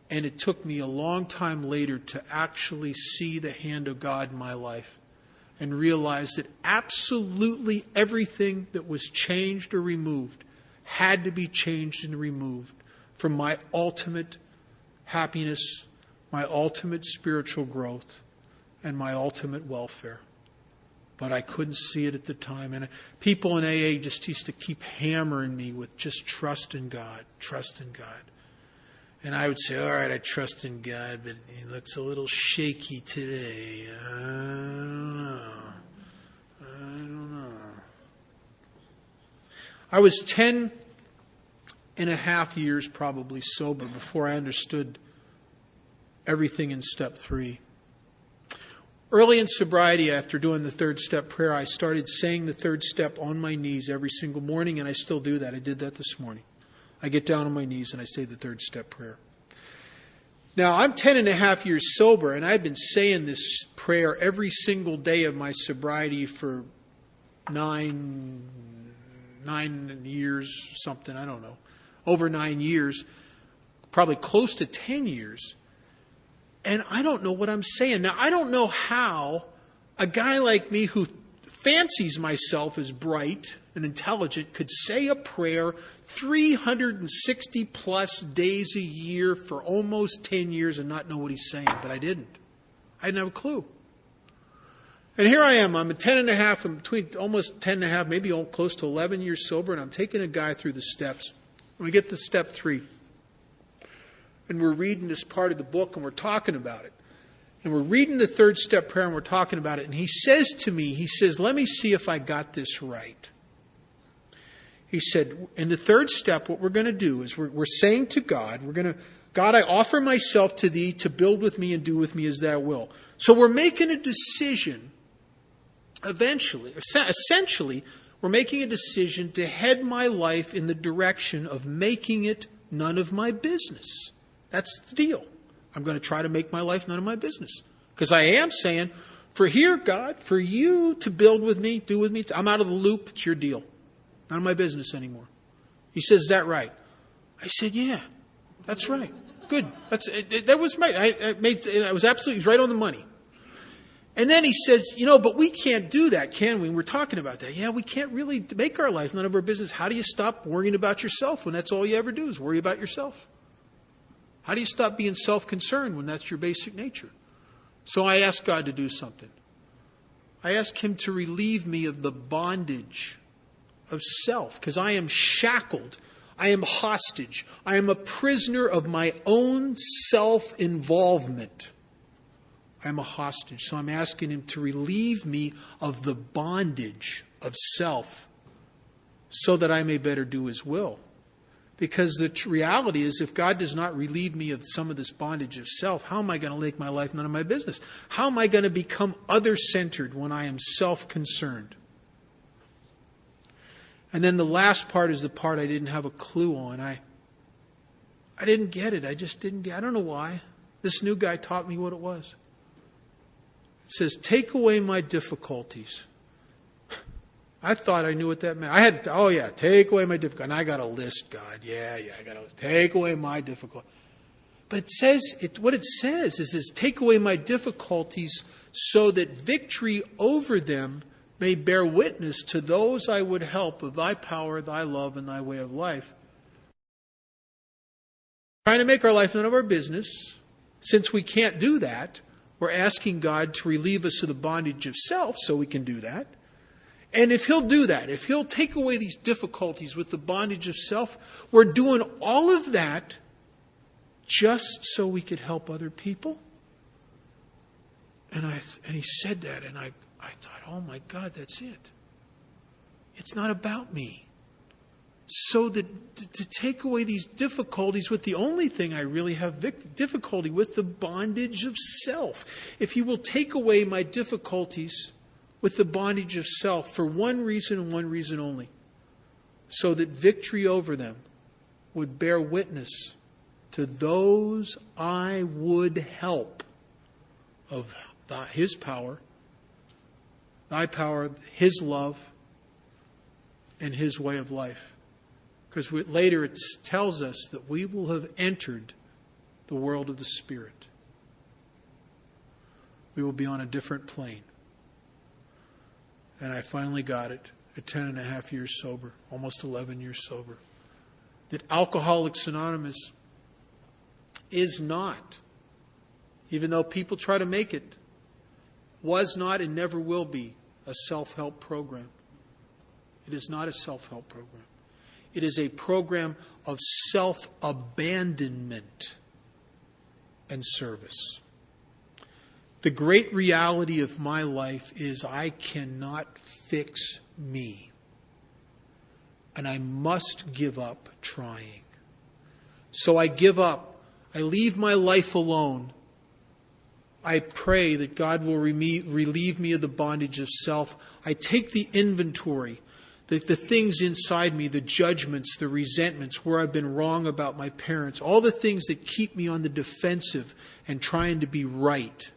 And it took me a long time later to actually see the hand of God in my life and realize that absolutely everything that was changed or removed had to be changed and removed from my ultimate happiness, my ultimate spiritual growth, and my ultimate welfare. But I couldn't see it at the time. And people in AA just used to keep hammering me with just trust in God, trust in God. And I would say, all right, I trust in God, but he looks a little shaky today. I don't know. I was 10 and a half years probably sober before I understood everything in step 3. Early in sobriety, after doing the third step prayer, I started saying the third step on my knees every single morning, and I still do that. I did that this morning. I get down on my knees and I say the third step prayer. Now, I'm 10 and a half years sober, and I've been saying this prayer every single day of my sobriety for 9 years, something, I don't know. Over 9 years, probably close to 10 years. And I don't know what I'm saying. Now, I don't know how a guy like me who fancies myself as bright and intelligent could say a prayer 360 plus days a year for almost 10 years and not know what he's saying. But I didn't. I didn't have a clue. And here I am. I'm a 10 and a half, I'm between almost 10 and a half, maybe close to 11 years sober, and I'm taking a guy through the steps. And we get to step 3. And we're reading this part of the book, and we're talking about it. And we're reading the third step prayer, and we're talking about it. And he says to me, let me see if I got this right. He said, in the third step, what we're going to do is we're saying to God, God, I offer myself to thee to build with me and do with me as thou wilt. So we're making a decision, essentially, we're making a decision to head my life in the direction of making it none of my business. That's the deal. I'm going to try to make my life none of my business. Because I am saying, for here, God, for you to build with me, do with me, I'm out of the loop, it's your deal. None of my business anymore. He says, is that right? I said, yeah, that's right. Good. That was right. I was absolutely right on the money. And then he says, but we can't do that, can we? We're talking about that. Yeah, we can't really make our life none of our business. How do you stop worrying about yourself when that's all you ever do is worry about yourself? How do you stop being self-concerned when that's your basic nature? So I asked God to do something. I asked him to relieve me of the bondage of self, because I am shackled. I am hostage. I am a prisoner of my own self-involvement. I am a hostage. So I'm asking him to relieve me of the bondage of self so that I may better do his will. Because the reality is, if God does not relieve me of some of this bondage of self, how am I going to make my life none of my business? How am I going to become other-centered when I am self-concerned? And then the last part is the part I didn't have a clue on. I didn't get it. I just didn't get it. I don't know why. This new guy taught me what it was. It says, take away my difficulties. I thought I knew what that meant. Take away my difficulties. And I got a list, God. Yeah, I got a list. Take away my difficulties. But it says, what it says is take away my difficulties so that victory over them may bear witness to those I would help of thy power, thy love, and thy way of life. Trying to make our life none of our business. Since we can't do that, we're asking God to relieve us of the bondage of self so we can do that. And if he'll do that, if he'll take away these difficulties with the bondage of self, we're doing all of that just so we could help other people. And he said that, and I thought, oh my God, that's it. It's not about me. so that to take away these difficulties with the only thing I really have difficulty with, the bondage of self. If you will take away my difficulties with the bondage of self for one reason and one reason only, so that victory over them would bear witness to those I would help of His power, Thy power, His love, and His way of life. Because later it tells us that we will have entered the world of the Spirit. We will be on a different plane. And I finally got it at 10 and a half years sober, almost 11 years sober. That Alcoholics Anonymous is not, even though people try to make it, was not and never will be a self-help program. It is not a self-help program. It is a program of self-abandonment and service. The great reality of my life is I cannot fix me. And I must give up trying. So I give up. I leave my life alone. I pray that God will relieve me of the bondage of self. I take the inventory, the things inside me, the judgments, the resentments, where I've been wrong about my parents, all the things that keep me on the defensive and trying to be right.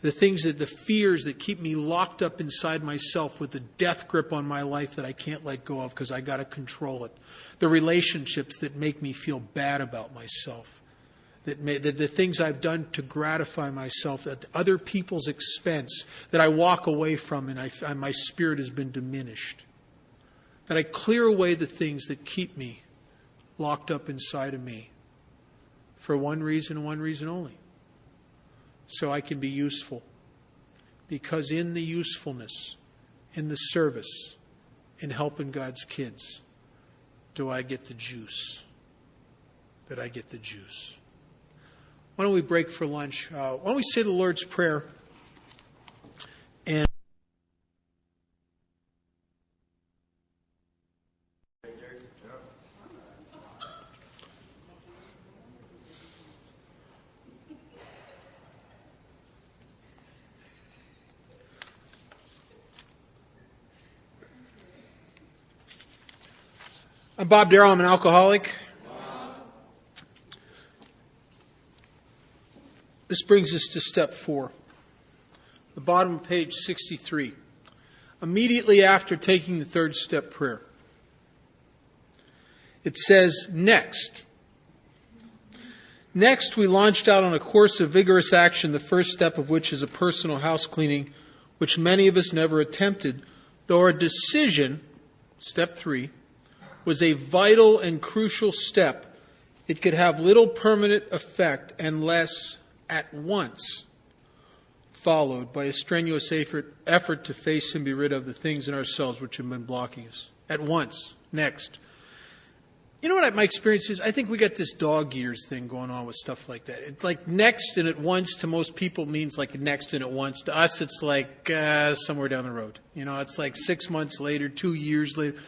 The fears that keep me locked up inside myself with a death grip on my life that I can't let go of because I got to control it. The relationships that make me feel bad about myself. The things I've done to gratify myself at other people's expense that I walk away from and my spirit has been diminished. That I clear away the things that keep me locked up inside of me for one reason and one reason only. So I can be useful. Because in the usefulness, in the service, in helping God's kids, do I get the juice. That I get the juice. Why don't we break for lunch? Why don't we say the Lord's Prayer? And I'm Bob Darrell. I'm an alcoholic. This brings us to step 4. The bottom of page 63. Immediately after taking the third step prayer. It says, next. Next, we launched out on a course of vigorous action, the first step of which is a personal house cleaning, which many of us never attempted, though our decision, step 3, was a vital and crucial step. It could have little permanent effect unless at once followed by a strenuous effort to face and be rid of the things in ourselves which have been blocking us. At once. Next. You know what my experience is? I think we got this dog years thing going on with stuff like that. It's like next and at once to most people means like next and at once. To us, it's like somewhere down the road. You know, it's like 6 months later, 2 years later.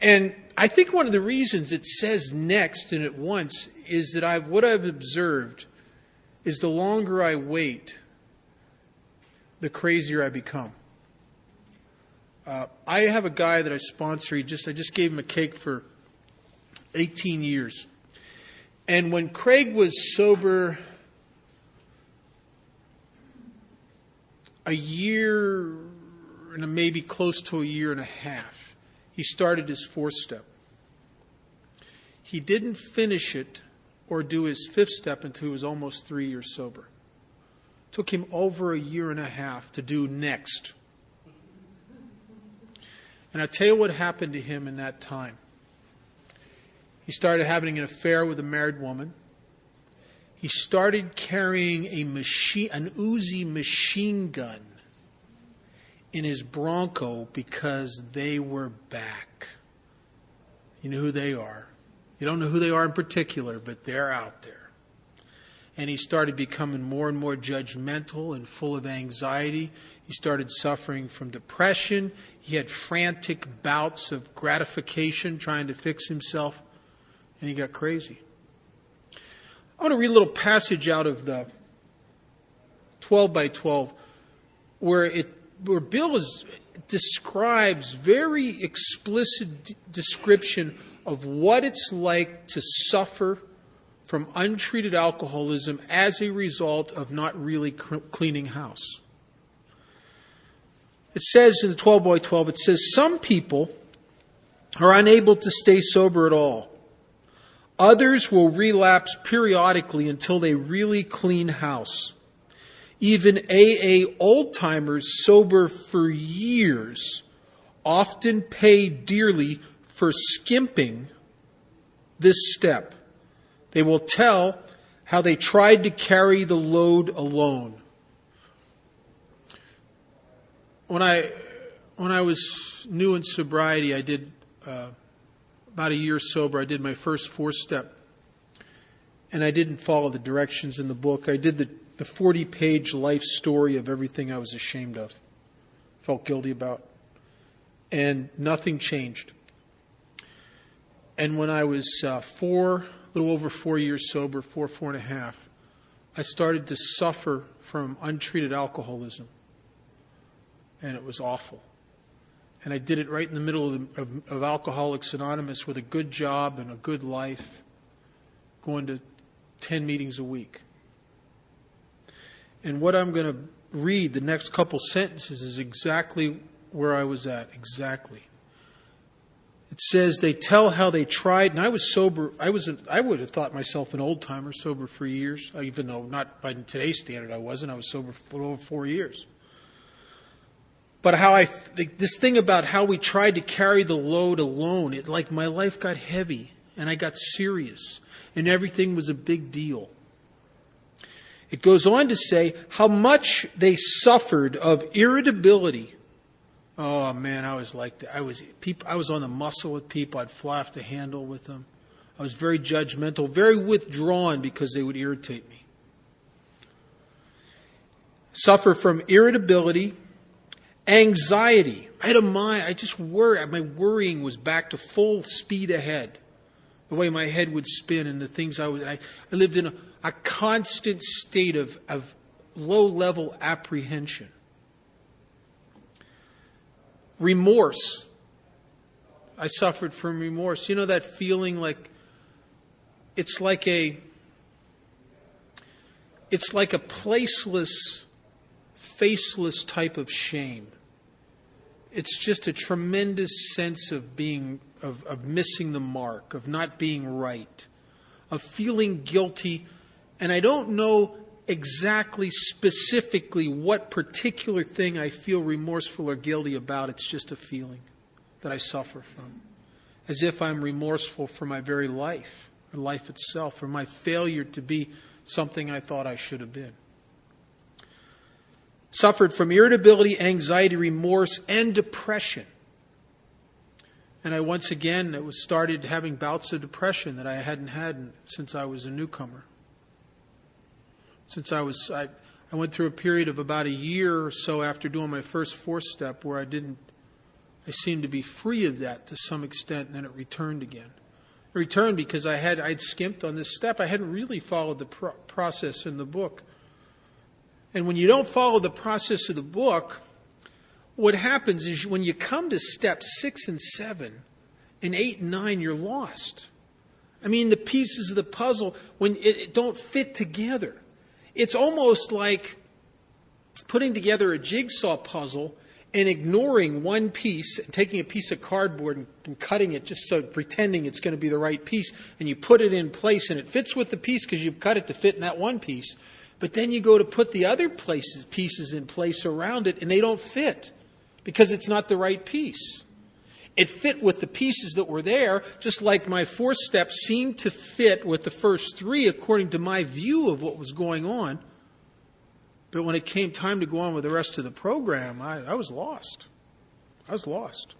And I think one of the reasons it says next and at once is that what I've observed is the longer I wait, the crazier I become. I have a guy that I sponsor. I just gave him a cake for 18 years. And when Craig was sober a year and maybe close to a year and a half, he started his 4th step. He didn't finish it or do his 5th step until he was almost 3 years sober. It took him over a year and a half to do next. And I'll tell you what happened to him in that time. He started having an affair with a married woman. He started carrying an Uzi machine gun in his Bronco because they were back. You know who they are. You don't know who they are in particular, but they're out there. And he started becoming more and more judgmental and full of anxiety. He started suffering from depression. He had frantic bouts of gratification trying to fix himself. And he got crazy. I want to read a little passage out of the 12 by 12 where Bill describes very explicit description of what it's like to suffer from untreated alcoholism as a result of not really cleaning house. It says in the 12 by 12, it says, some people are unable to stay sober at all. Others will relapse periodically until they really clean house. Even AA old-timers sober for years often pay dearly for skimping this step. They will tell how they tried to carry the load alone. When I was new in sobriety, I did about a year sober. I did my first 4-step, and I didn't follow the directions in the book. I did the 40-page life story of everything I was ashamed of, felt guilty about, and nothing changed. And when I was a little over 4 years sober, 4.5, I started to suffer from untreated alcoholism. And it was awful. And I did it right in the middle of Alcoholics Anonymous with a good job and a good life, going to 10 meetings a week. And what I'm going to read, the next couple sentences, is exactly where I was at, exactly. It says, they tell how they tried, and I was sober. I would have thought myself an old timer, sober for years, even though not by today's standard I wasn't. I was sober for over 4 years. But this thing about how we tried to carry the load alone, like my life got heavy, and I got serious, and everything was a big deal. It goes on to say how much they suffered of irritability. Oh man, I was like that. I was on the muscle with people. I'd fly off the handle with them. I was very judgmental, very withdrawn because they would irritate me. Suffer from irritability, anxiety. I had a mind. I just worried. My worrying was back to full speed ahead. The way my head would spin and the things I lived in a constant state of low-level apprehension. Remorse. I suffered from remorse. You know that feeling like it's like a placeless, faceless type of shame. It's just a tremendous sense of missing the mark, of not being right, of feeling guilty. And I don't know exactly, specifically what particular thing I feel remorseful or guilty about. It's just a feeling that I suffer from. As if I'm remorseful for my very life, or life itself, or my failure to be something I thought I should have been. Suffered from irritability, anxiety, remorse, and depression. And I once again started having bouts of depression that I hadn't had since I was a newcomer. I went through a period of about a year or so after doing my first 4-step where I seemed to be free of that to some extent, and then it returned again. It returned because I'd skimped on this step. I hadn't really followed the process in the book. And when you don't follow the process of the book, what happens is when you come to steps 6 and 7 and 8 and 9, you're lost. I mean, the pieces of the puzzle, when it don't fit together. It's almost like putting together a jigsaw puzzle and ignoring one piece and taking a piece of cardboard and cutting it just so pretending it's going to be the right piece, and you put it in place and it fits with the piece because you've cut it to fit in that one piece. But then you go to put the other pieces in place around it and they don't fit because it's not the right piece. It fit with the pieces that were there, just like my 4 steps seemed to fit with the first 3 according to my view of what was going on. But when it came time to go on with the rest of the program, I was lost. I was lost.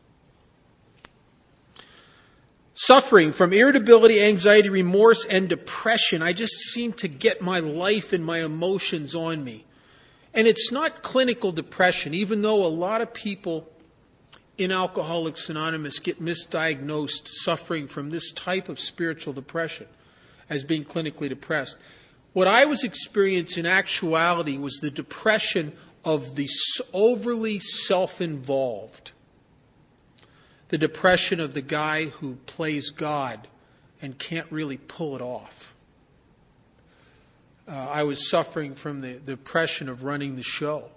Suffering from irritability, anxiety, remorse, and depression. I just seem to get my life and my emotions on me. And it's not clinical depression, even though a lot of people in Alcoholics Anonymous get misdiagnosed suffering from this type of spiritual depression as being clinically depressed. What I was experiencing in actuality was the depression of the overly self-involved. The depression of the guy who plays God and can't really pull it off. I was suffering from the depression of running the show.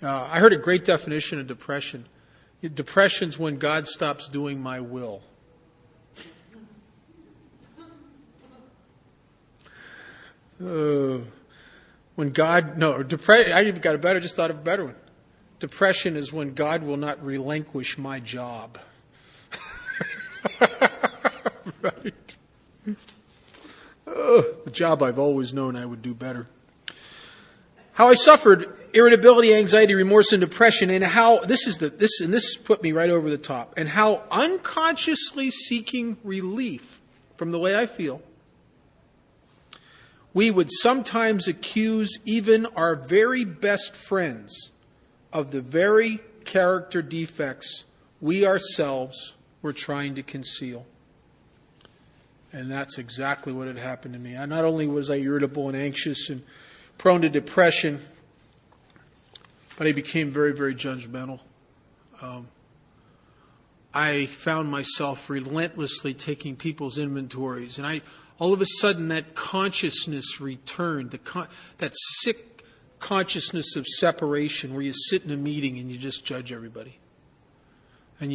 I heard a great definition of depression. Depression's when God stops doing my will. Depression. I even got a better. Just thought of a better one. Depression is when God will not relinquish my job. Right. The job I've always known I would do better. How I suffered irritability, anxiety, remorse, and depression, and how this put me right over the top, and how unconsciously seeking relief from the way I feel, we would sometimes accuse even our very best friends of the very character defects we ourselves were trying to conceal. And that's exactly what had happened to me. Not only was I irritable and anxious and prone to depression, but I became very, very judgmental. I found myself relentlessly taking people's inventories, and all of a sudden that consciousness returned, that sick consciousness of separation where you sit in a meeting and you just judge everybody. And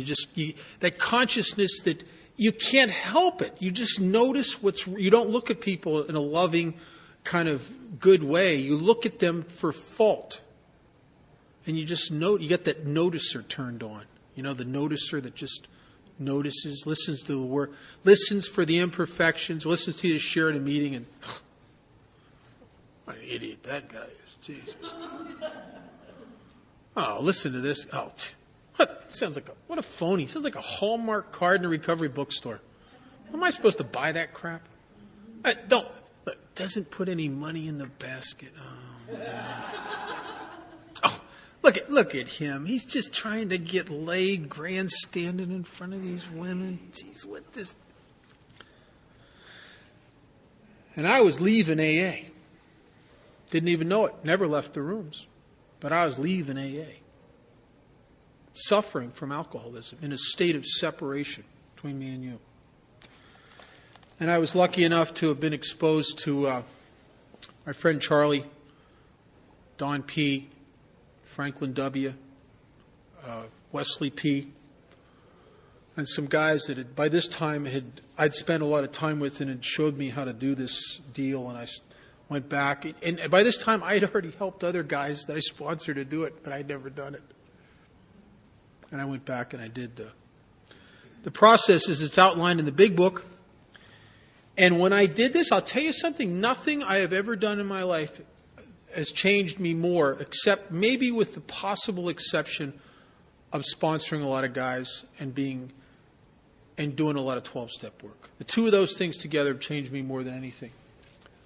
that consciousness that you can't help it. You just notice you don't look at people in a loving kind of good way. You look at them for fault. And you just you get that noticer turned on. You know, the noticer that just notices, listens to the word, listens for the imperfections, listens to you share in a meeting, and what an idiot that guy is. Jesus. Oh, listen to this. Oh, what a phony. Sounds like a Hallmark card in a recovery bookstore. Am I supposed to buy that crap? Doesn't put any money in the basket. Oh, man. Oh, look at him. He's just trying to get laid, grandstanding in front of these women. Jeez, what this? And I was leaving AA. Didn't even know it. Never left the rooms. But I was leaving AA. Suffering from alcoholism, in a state of separation between me and you. And I was lucky enough to have been exposed to my friend Charlie, Don P., Franklin W., Wesley P., and some guys that by this time I'd spent a lot of time with and had showed me how to do this deal, and I went back. And by this time I'd already helped other guys that I sponsored to do it, but I'd never done it. And I went back and I did the process as it's outlined in the big book. And when I did this, I'll tell you something, nothing I have ever done in my life has changed me more, except maybe with the possible exception of sponsoring a lot of guys and doing a lot of 12-step work. The two of those things together have changed me more than anything.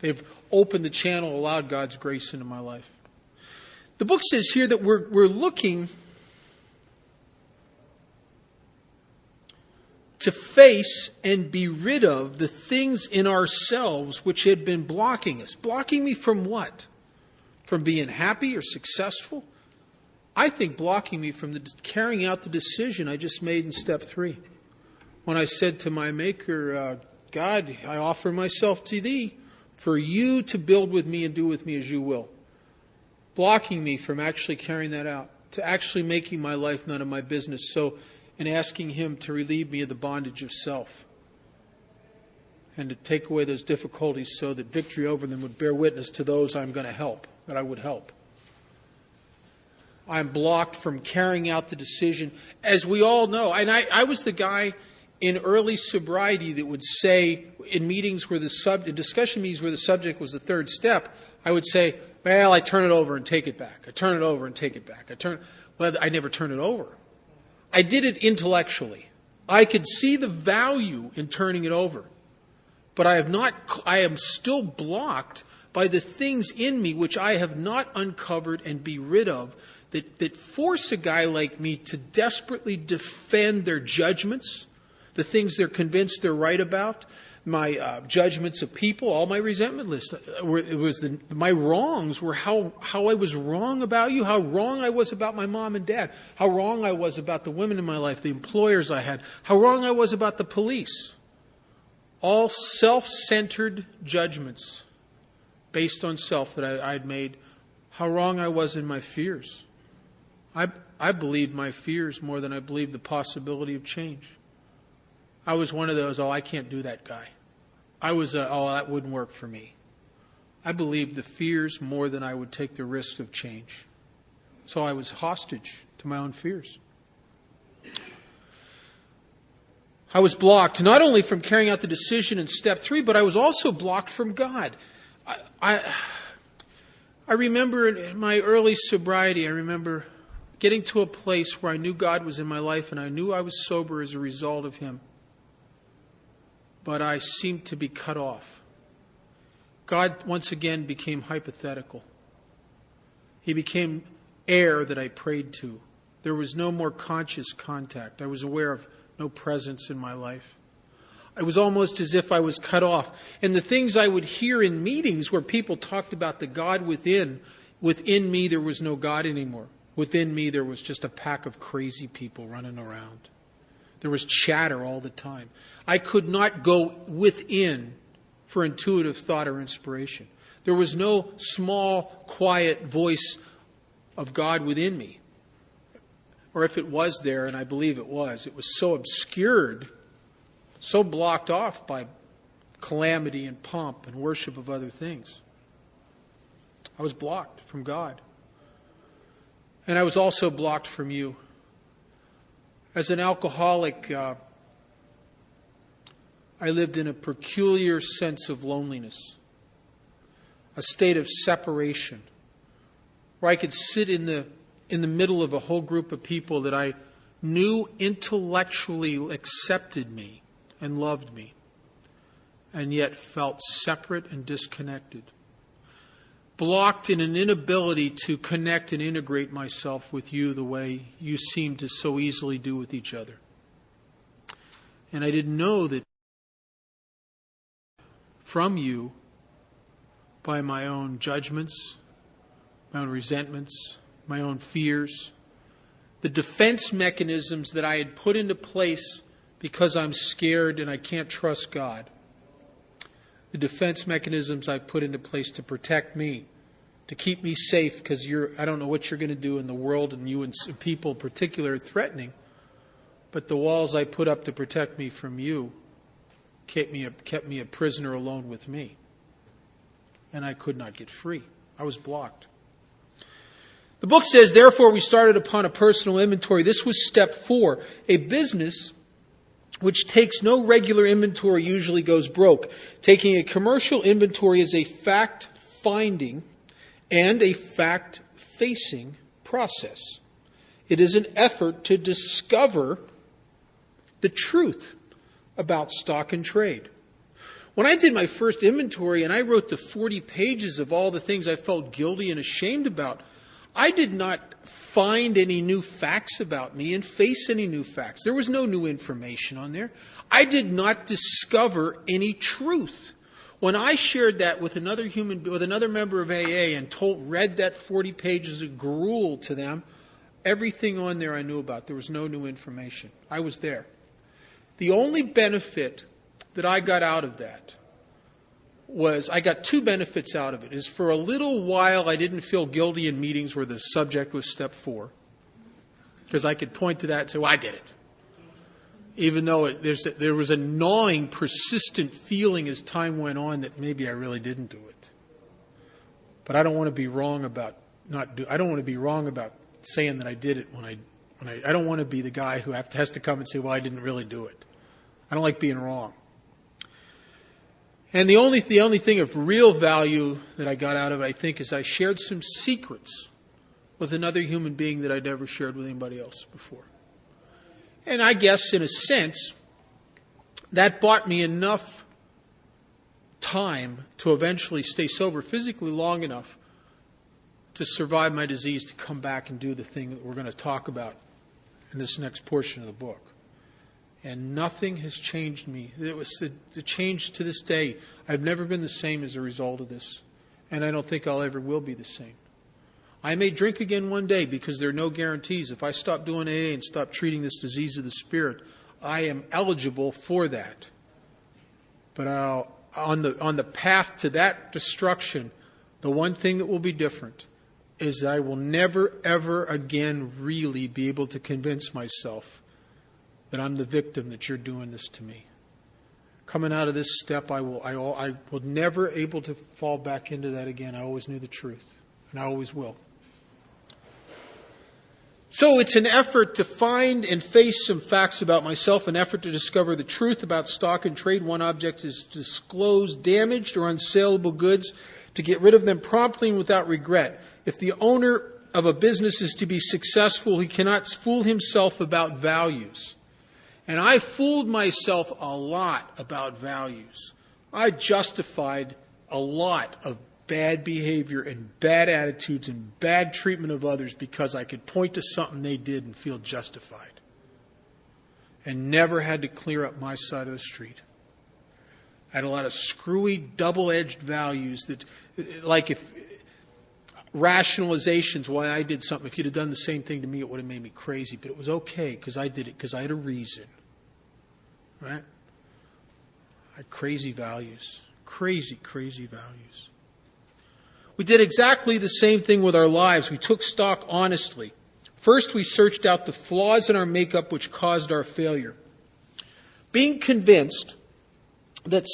They've opened the channel, allowed God's grace into my life. The book says here that we're looking to face and be rid of the things in ourselves which had been blocking us. Blocking me from what? From being happy or successful? I think blocking me from carrying out the decision I just made in step 3. When I said to my Maker, God, I offer myself to Thee for You to build with me and do with me as You will. Blocking me from actually carrying that out, to actually making my life none of my business. And asking Him to relieve me of the bondage of self and to take away those difficulties so that victory over them would bear witness to those I'm going to help, that I would help. I'm blocked from carrying out the decision, as we all know. And I was the guy in early sobriety that would say, in meetings where in discussion meetings where the subject was the third step, I would say, well, I turn it over and take it back. I turn it over and take it back. I never turn it over. I did it intellectually. I could see the value in turning it over. But I am still blocked by the things in me which I have not uncovered and be rid of that force a guy like me to desperately defend their judgments, the things they're convinced they're right about, my judgments of people, all my resentment list. My wrongs were how I was wrong about you, how wrong I was about my mom and dad, how wrong I was about the women in my life, the employers I had, how wrong I was about the police. All self-centered judgments based on self that I'd made, how wrong I was in my fears. I believed my fears more than I believed the possibility of change. I was one of those, I can't do that guy. I was that wouldn't work for me. I believed the fears more than I would take the risk of change. So I was hostage to my own fears. I was blocked not only from carrying out the decision in step 3, but I was also blocked from God. I remember in my early sobriety, I remember getting to a place where I knew God was in my life and I knew I was sober as a result of Him. But I seemed to be cut off. God once again became hypothetical. He became air that I prayed to. There was no more conscious contact. I was aware of no presence in my life. It was almost as if I was cut off. And the things I would hear in meetings where people talked about the God within me there was no God anymore. Within me there was just a pack of crazy people running around. There was chatter all the time. I could not go within for intuitive thought or inspiration. There was no small, quiet voice of God within me. Or if it was there, and I believe it was so obscured, so blocked off by calamity and pomp and worship of other things. I was blocked from God. And I was also blocked from you. As an alcoholic, I lived in a peculiar sense of loneliness, a state of separation, where I could sit in the middle of a whole group of people that I knew intellectually accepted me and loved me, and yet felt separate and disconnected. Blocked in an inability to connect and integrate myself with you the way you seem to so easily do with each other. And I didn't know that from you, by my own judgments, my own resentments, my own fears, the defense mechanisms that I had put into place because I'm scared and I can't trust God. The defense mechanisms I put into place to protect me, to keep me safe because I don't know what you're going to do in the world and you and people in particular are threatening. But the walls I put up to protect me from you kept me a prisoner alone with me. And I could not get free. I was blocked. The book says, therefore, we started upon a personal inventory. This was step 4. A business which takes no regular inventory usually goes broke. Taking a commercial inventory is a fact-finding and a fact-facing process. It is an effort to discover the truth about stock and trade. When I did my first inventory and I wrote the 40 pages of all the things I felt guilty and ashamed about, I did not find any new facts about me and face any new facts. There was no new information on there. I did not discover any truth. When I shared that with another member of AA and read that 40 pages of gruel to them, everything on there I knew about. There was no new information. I was there. The only benefit that I got out of that was, I got 2 benefits out of it. Is for a little while I didn't feel guilty in meetings where the subject was step 4. Because I could point to that and say, well, I did it. Even though there was a gnawing, persistent feeling as time went on that maybe I really didn't do it. But I don't want to be wrong about I don't want to be wrong about saying that I did it when I don't want to be the guy who has to come and say, well, I didn't really do it. I don't like being wrong. And the only thing of real value that I got out of it, I think, is I shared some secrets with another human being that I'd never shared with anybody else before. And I guess, in a sense, that bought me enough time to eventually stay sober physically long enough to survive my disease, to come back and do the thing that we're going to talk about in this next portion of the book. And nothing has changed me. It was the change to this day. I've never been the same as a result of this. And I don't think I'll ever will be the same. I may drink again one day because there are no guarantees. If I stop doing AA and stop treating this disease of the spirit, I am eligible for that. But on the path to that destruction, the one thing that will be different is that I will never, ever again really be able to convince myself that I'm the victim, that you're doing this to me. Coming out of this step, I will never able to fall back into that again. I always knew the truth, and I always will. So it's an effort to find and face some facts about myself, an effort to discover the truth about stock and trade. One object is to disclose damaged or unsaleable goods, to get rid of them promptly and without regret. If the owner of a business is to be successful, he cannot fool himself about values. And I fooled myself a lot about values. I justified a lot of bad behavior and bad attitudes and bad treatment of others because I could point to something they did and feel justified. And never had to clear up my side of the street. I had a lot of screwy, double-edged values that, like if rationalizations why I did something. If you'd have done the same thing to me, it would have made me crazy. But it was okay because I did it because I had a reason. Right? I had crazy values. Crazy, crazy values. We did exactly the same thing with our lives. We took stock honestly. First, we searched out the flaws in our makeup which caused our failure. Being convinced that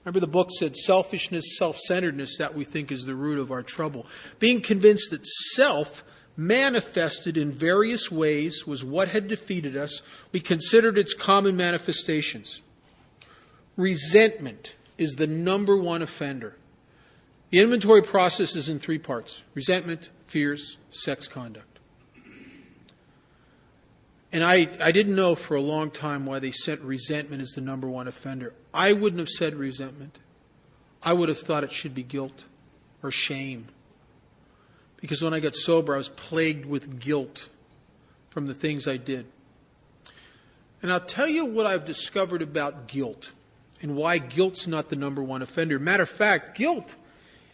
remember the book said selfishness, self-centeredness, that we think is the root of our trouble. Being convinced that self manifested in various ways was what had defeated us, we considered its common manifestations. Resentment is the number one offender. The inventory process is in 3 parts: resentment, fears, sex conduct. And I didn't know for a long time why they said resentment is the number one offender. I wouldn't have said resentment. I would have thought it should be guilt or shame. Because when I got sober, I was plagued with guilt from the things I did. And I'll tell you what I've discovered about guilt and why guilt's not the number one offender. Matter of fact, guilt,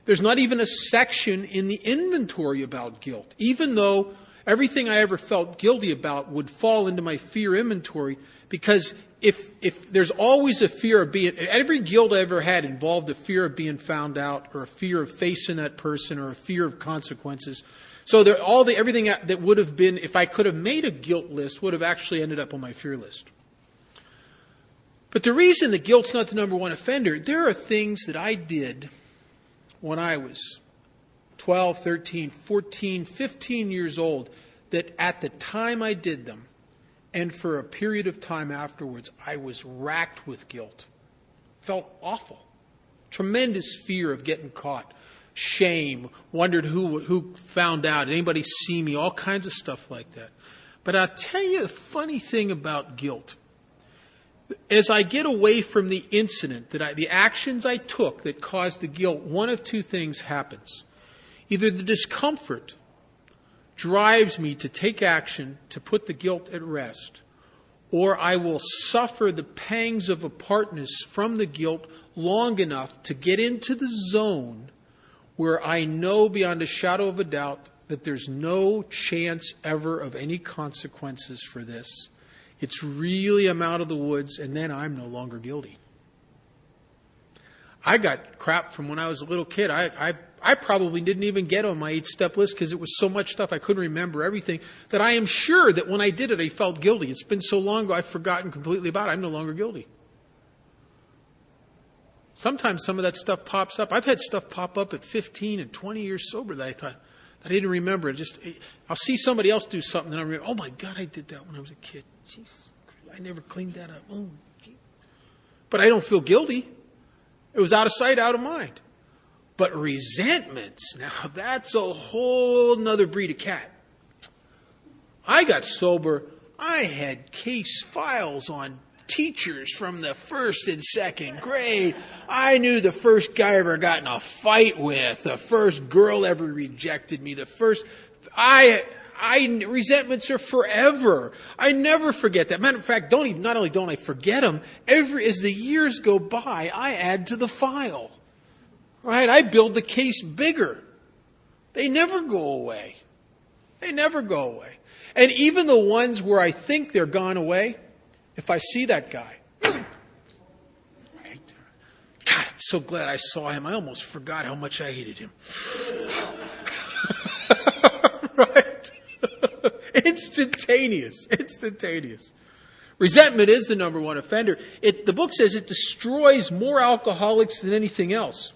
there's not even a section in the inventory about guilt. Even though everything I ever felt guilty about would fall into my fear inventory, because if there's always a fear of being, every guilt I ever had involved a fear of being found out, or a fear of facing that person, or a fear of consequences. So everything that would have been, if I could have made a guilt list, would have actually ended up on my fear list. But the reason that guilt's not the number one offender, there are things that I did when I was 12, 13, 14, 15 years old, that at the time I did them, and for a period of time afterwards, I was racked with guilt. Felt awful. Tremendous fear of getting caught. Shame. Wondered who found out. Did anybody see me? All kinds of stuff like that. But I'll tell you the funny thing about guilt. As I get away from the incident, the actions I took that caused the guilt, one of 2 things happens. Either the discomfort drives me to take action to put the guilt at rest, or I will suffer the pangs of apartness from the guilt long enough to get into the zone where I know beyond a shadow of a doubt that there's no chance ever of any consequences for this. It's really I'm out of the woods, and then I'm no longer guilty. I got crap from when I was a little kid. I probably didn't even get on my 8-step list because it was so much stuff I couldn't remember everything, that I am sure that when I did it, I felt guilty. It's been so long ago, I've forgotten completely about it. I'm no longer guilty. Sometimes some of that stuff pops up. I've had stuff pop up at 15 and 20 years sober that I thought, that I didn't remember. I'll see somebody else do something and I remember, oh my God, I did that when I was a kid. Jeez, I never cleaned that up. Oh, geez. But I don't feel guilty. It was out of sight, out of mind. But resentments, now that's a whole nother breed of cat. I got sober, I had case files on teachers from the first and second grade. I knew the first guy I ever got in a fight with, the first girl ever rejected me, resentments are forever. I never forget that. Matter of fact, not only don't I forget them, as the years go by, I add to the file. Right? I build the case bigger. They never go away. They never go away. And even the ones where I think they're gone away, if I see that guy, right? God, I'm so glad I saw him. I almost forgot how much I hated him. Right? Instantaneous. Resentment is the number one offender. The book says it destroys more alcoholics than anything else.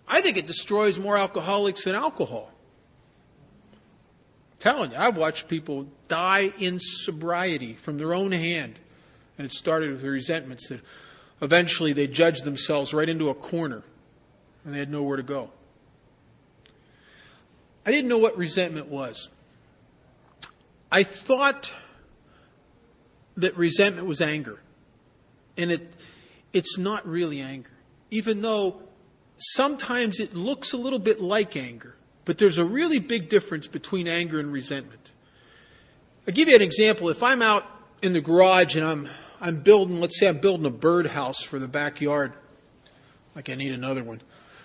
I think it destroys more alcoholics than alcohol. I'm telling you, I've watched people die in sobriety from their own hand. And it started with resentments that eventually they judged themselves right into a corner and they had nowhere to go. I didn't know what resentment was. I thought that resentment was anger. And it's not really anger. Even though sometimes it looks a little bit like anger. But there's a really big difference between anger and resentment. I'll give you an example. If I'm out in the garage and I'm building, let's say I'm building a birdhouse for the backyard. Like I need another one.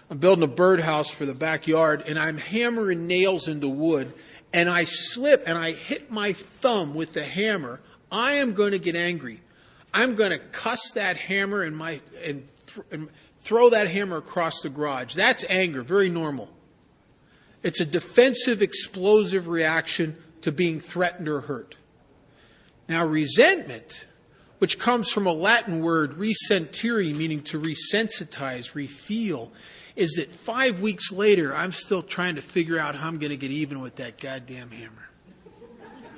I'm building a birdhouse for the backyard and I'm hammering nails into wood and I slip and I hit my thumb with the hammer. I am going to get angry. I'm going to cuss that hammer and throw that hammer across the garage. That's anger, very normal. It's a defensive, explosive reaction to being threatened or hurt. Now, resentment, which comes from a Latin word, resentire, meaning to resensitize, refeel, is that 5 weeks later, I'm still trying to figure out how I'm going to get even with that goddamn hammer.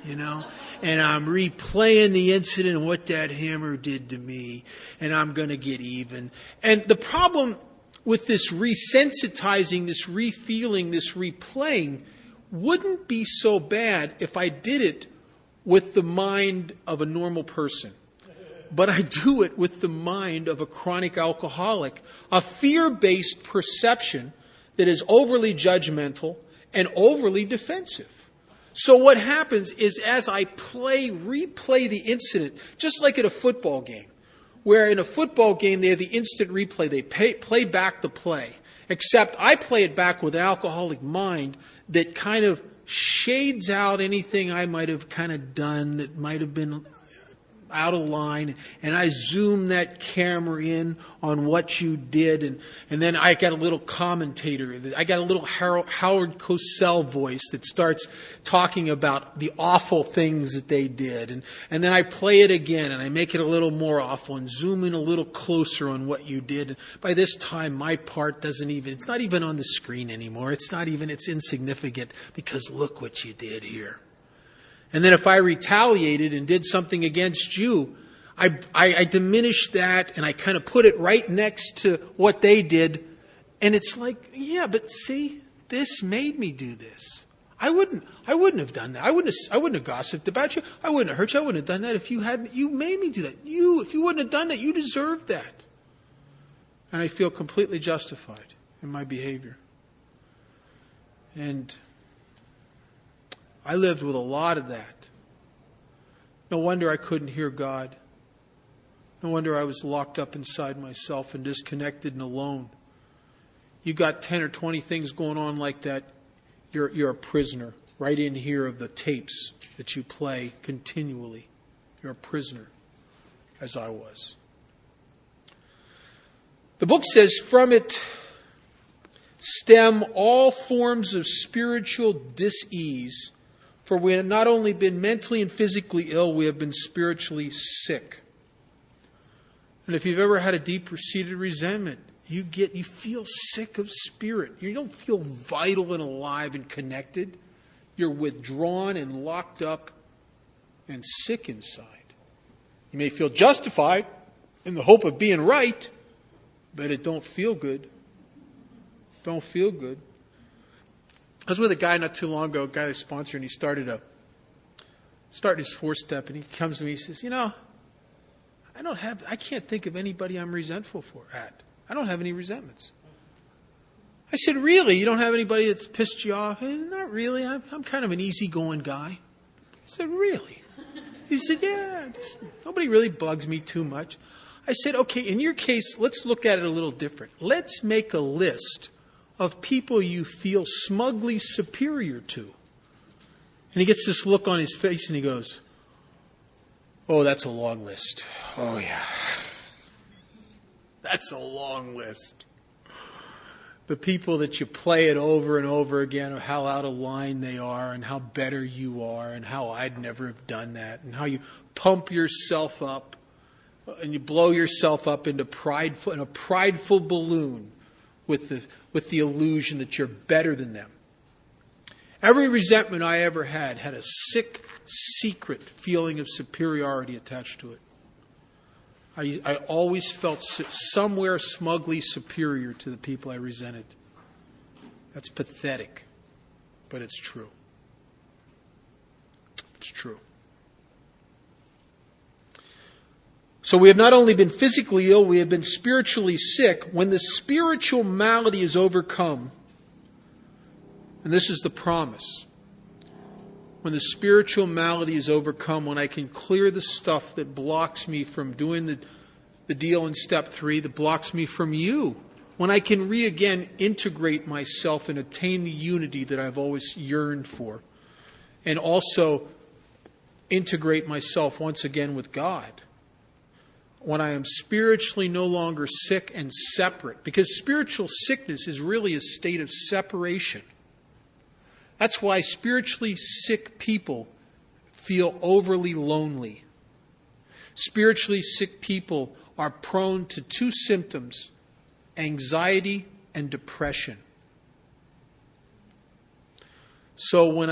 You know? And I'm replaying the incident and what that hammer did to me. And I'm going to get even. And the problem with this resensitizing, this refeeling, this replaying wouldn't be so bad if I did it with the mind of a normal person. But I do it with the mind of a chronic alcoholic, a fear-based perception that is overly judgmental and overly defensive. So what happens is as I replay the incident, just like at a football game, where in a football game they have the instant replay, they play back the play. Except I play it back with an alcoholic mind that kind of shades out anything I might have kind of done that might have been out of line, and I zoom that camera in on what you did, and then I got a little commentator. I got a little Howard Cosell voice that starts talking about the awful things that they did, and then I play it again, and I make it a little more awful, and zoom in a little closer on what you did. And by this time, my part it's not even on the screen anymore. It's insignificant because look what you did here. And then if I retaliated and did something against you, I diminished that and I kind of put it right next to what they did. And it's like, yeah, but see, this made me do this. I wouldn't have done that. I wouldn't have gossiped about you. I wouldn't have hurt you. I wouldn't have done that if you made me do that. If you wouldn't have done that, you deserved that. And I feel completely justified in my behavior. And I lived with a lot of that. No wonder I couldn't hear God. No wonder I was locked up inside myself and disconnected and alone. You got 10 or 20 things going on like that, you're a prisoner right in here of the tapes that you play continually. You're a prisoner, as I was. The book says, from it stem all forms of spiritual dis-ease. For we have not only been mentally and physically ill, we have been spiritually sick. And if you've ever had a deep-seated resentment, you feel sick of spirit. You don't feel vital and alive and connected. You're withdrawn and locked up and sick inside. You may feel justified in the hope of being right, but it don't feel good. Don't feel good. I was with a guy not too long ago, a guy that's sponsored, and he started starting his 4-step, and he comes to me, he says, I can't think of anybody I'm resentful at. I don't have any resentments. I said, really? You don't have anybody that's pissed you off? Not really. I'm kind of an easygoing guy. I said, really? He said, yeah, nobody really bugs me too much. I said, okay, in your case, let's look at it a little different. Let's make a list of people you feel smugly superior to. And he gets this look on his face and he goes, oh, that's a long list. Oh, yeah. That's a long list. The people that you play it over and over again of how out of line they are and how better you are and how I'd never have done that and how you pump yourself up and you blow yourself up into a prideful balloon with the illusion that you're better than them. Every resentment I ever had a sick, secret feeling of superiority attached to it. I always felt somewhere smugly superior to the people I resented. That's pathetic, but it's true. It's true. So we have not only been physically ill, we have been spiritually sick. When the spiritual malady is overcome, and this is the promise, when the spiritual malady is overcome, when I can clear the stuff that blocks me from doing the deal in step 3, that blocks me from you, when I can again integrate myself and attain the unity that I've always yearned for, and also integrate myself once again with God, when I am spiritually no longer sick and separate, because spiritual sickness is really a state of separation. That's why spiritually sick people feel overly lonely. Spiritually sick people are prone to 2 symptoms, anxiety and depression. So when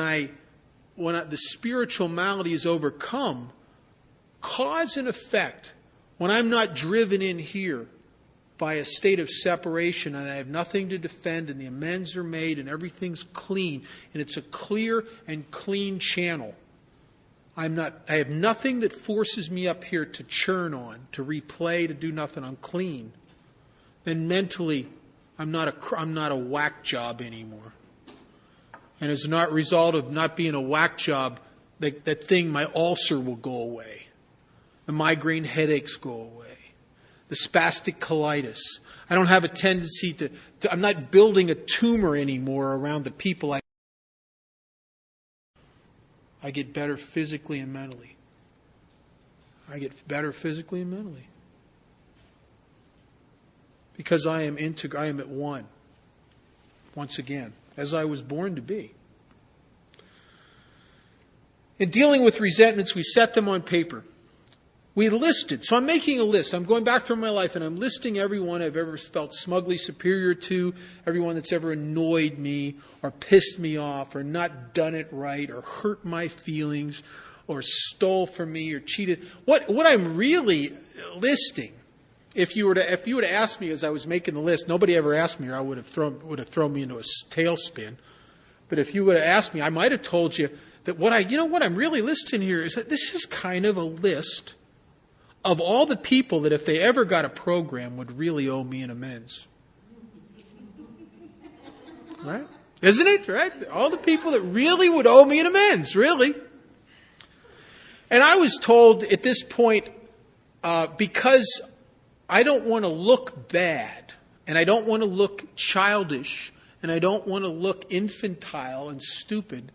the spiritual malady is overcome, cause and effect, when I'm not driven in here by a state of separation and I have nothing to defend and the amends are made and everything's clean and it's a clear and clean channel. I have nothing that forces me up here to churn on, to replay, to do nothing. I'm clean. Then mentally, I'm not a whack job anymore. And as a result of not being a whack job, that thing, my ulcer will go away. The migraine headaches go away. The spastic colitis. I don't have a tendency I'm not building a tumor anymore around the people I get better physically and mentally. I get better physically and mentally. Because I am at one. Once again, as I was born to be. In dealing with resentments, we set them on paper. We listed. So I'm making a list. I'm going back through my life and I'm listing everyone I've ever felt smugly superior to, everyone that's ever annoyed me or pissed me off or not done it right or hurt my feelings or stole from me or cheated. What I'm really listing, if you were to ask me as I was making the list, nobody ever asked me or I would have thrown me into a tailspin. But if you would have asked me, I might have told you that what I'm really listing here is that this is kind of a list of all the people that if they ever got a program would really owe me an amends. Right? Isn't it? Right? All the people that really would owe me an amends, really. And I was told at this point, because I don't want to look bad, and I don't want to look childish, and I don't want to look infantile and stupid,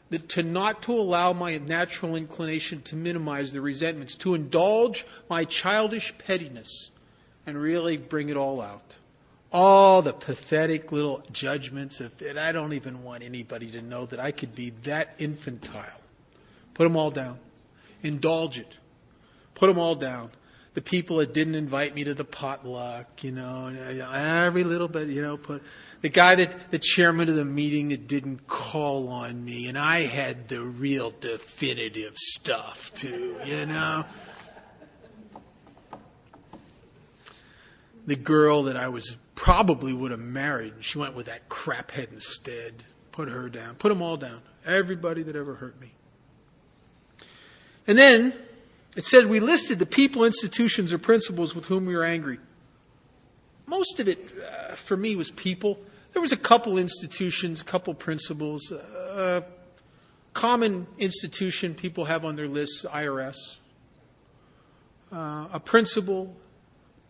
that not to allow my natural inclination to minimize the resentments, to indulge my childish pettiness and really bring it all out. All the pathetic little judgments of it. I don't even want anybody to know that I could be that infantile. Put them all down. Indulge it. Put them all down. The people that didn't invite me to the potluck, every little bit, put the guy the chairman of the meeting that didn't call on me, and I had the real definitive stuff too, The girl that I probably would have married, she went with that crap head instead. Put her down. Put them all down. Everybody that ever hurt me. And then it said we listed the people, institutions, or principles with whom we were angry. Most of it, for me, was people. There was a couple institutions, a couple principles. Common institution people have on their lists, IRS. A principle.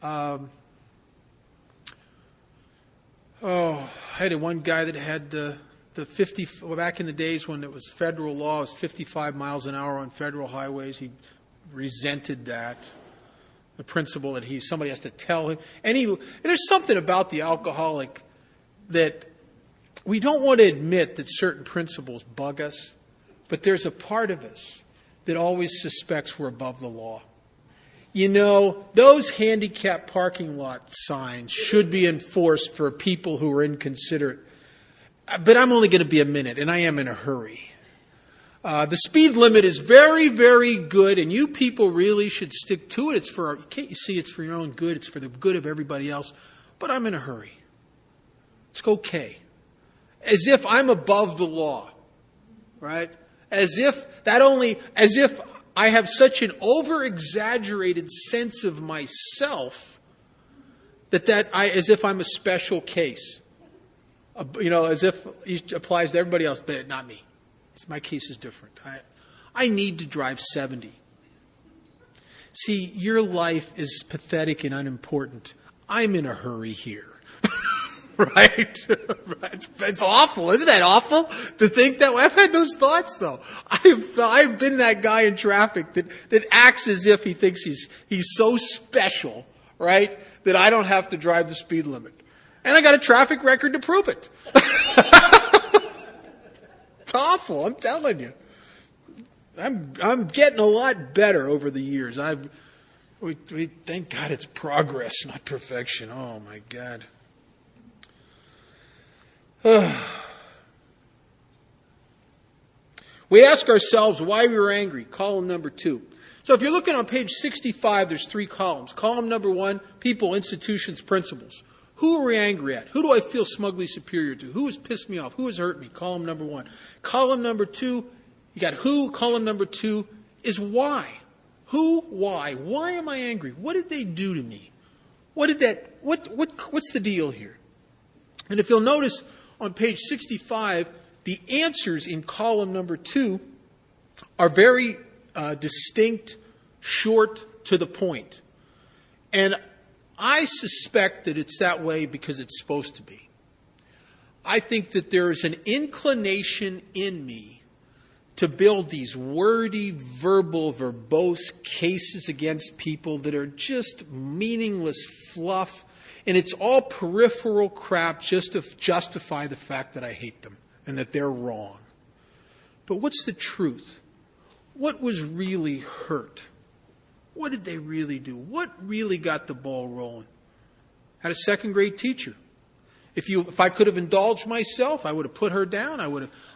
I had one guy that had the 50, back in the days when it was federal law, it was 55 miles an hour on federal highways. He resented that. The principle that somebody has to tell him. And there's something about the alcoholic that we don't want to admit that certain principles bug us, but there's a part of us that always suspects we're above the law. You know, those handicap parking lot signs should be enforced for people who are inconsiderate. But I'm only going to be a minute, and I am in a hurry. The speed limit is very, very good, and you people really should stick to it. Can't you see it's for your own good? It's for the good of everybody else. But I'm in a hurry. It's okay. As if I'm above the law, right? As if I have such an over-exaggerated sense of myself as if I'm a special case. As if it applies to everybody else, but not me. My case is different. I need to drive 70. See, your life is pathetic and unimportant. I'm in a hurry here. Right? It's awful. Isn't that awful to think that way? I've had those thoughts, though. I've been that guy in traffic that acts as if he thinks he's so special, right, that I don't have to drive the speed limit. And I got a traffic record to prove it. It's awful, I'm telling you. I'm getting a lot better over the years. We thank God it's progress, not perfection. Oh my God. We ask ourselves why we were angry. Column number 2. So if you're looking on page 65, there's 3 columns. Column number 1, people, institutions, principles. Who are we angry at? Who do I feel smugly superior to? Who has pissed me off? Who has hurt me? Column number 1. Column number 2, you got who. Column number 2 is why. Who, why? Why am I angry? What did they do to me? What's the deal here? And if you'll notice on page 65, the answers in column number 2 are very distinct, short, to the point. And I suspect that it's that way because it's supposed to be. I think that there is an inclination in me to build these wordy, verbose cases against people that are just meaningless fluff, and it's all peripheral crap just to justify the fact that I hate them and that they're wrong. But what's the truth? What was really hurt? What did they really do? What really got the ball rolling? Had a second-grade teacher. If I could have indulged myself, I would have put her down.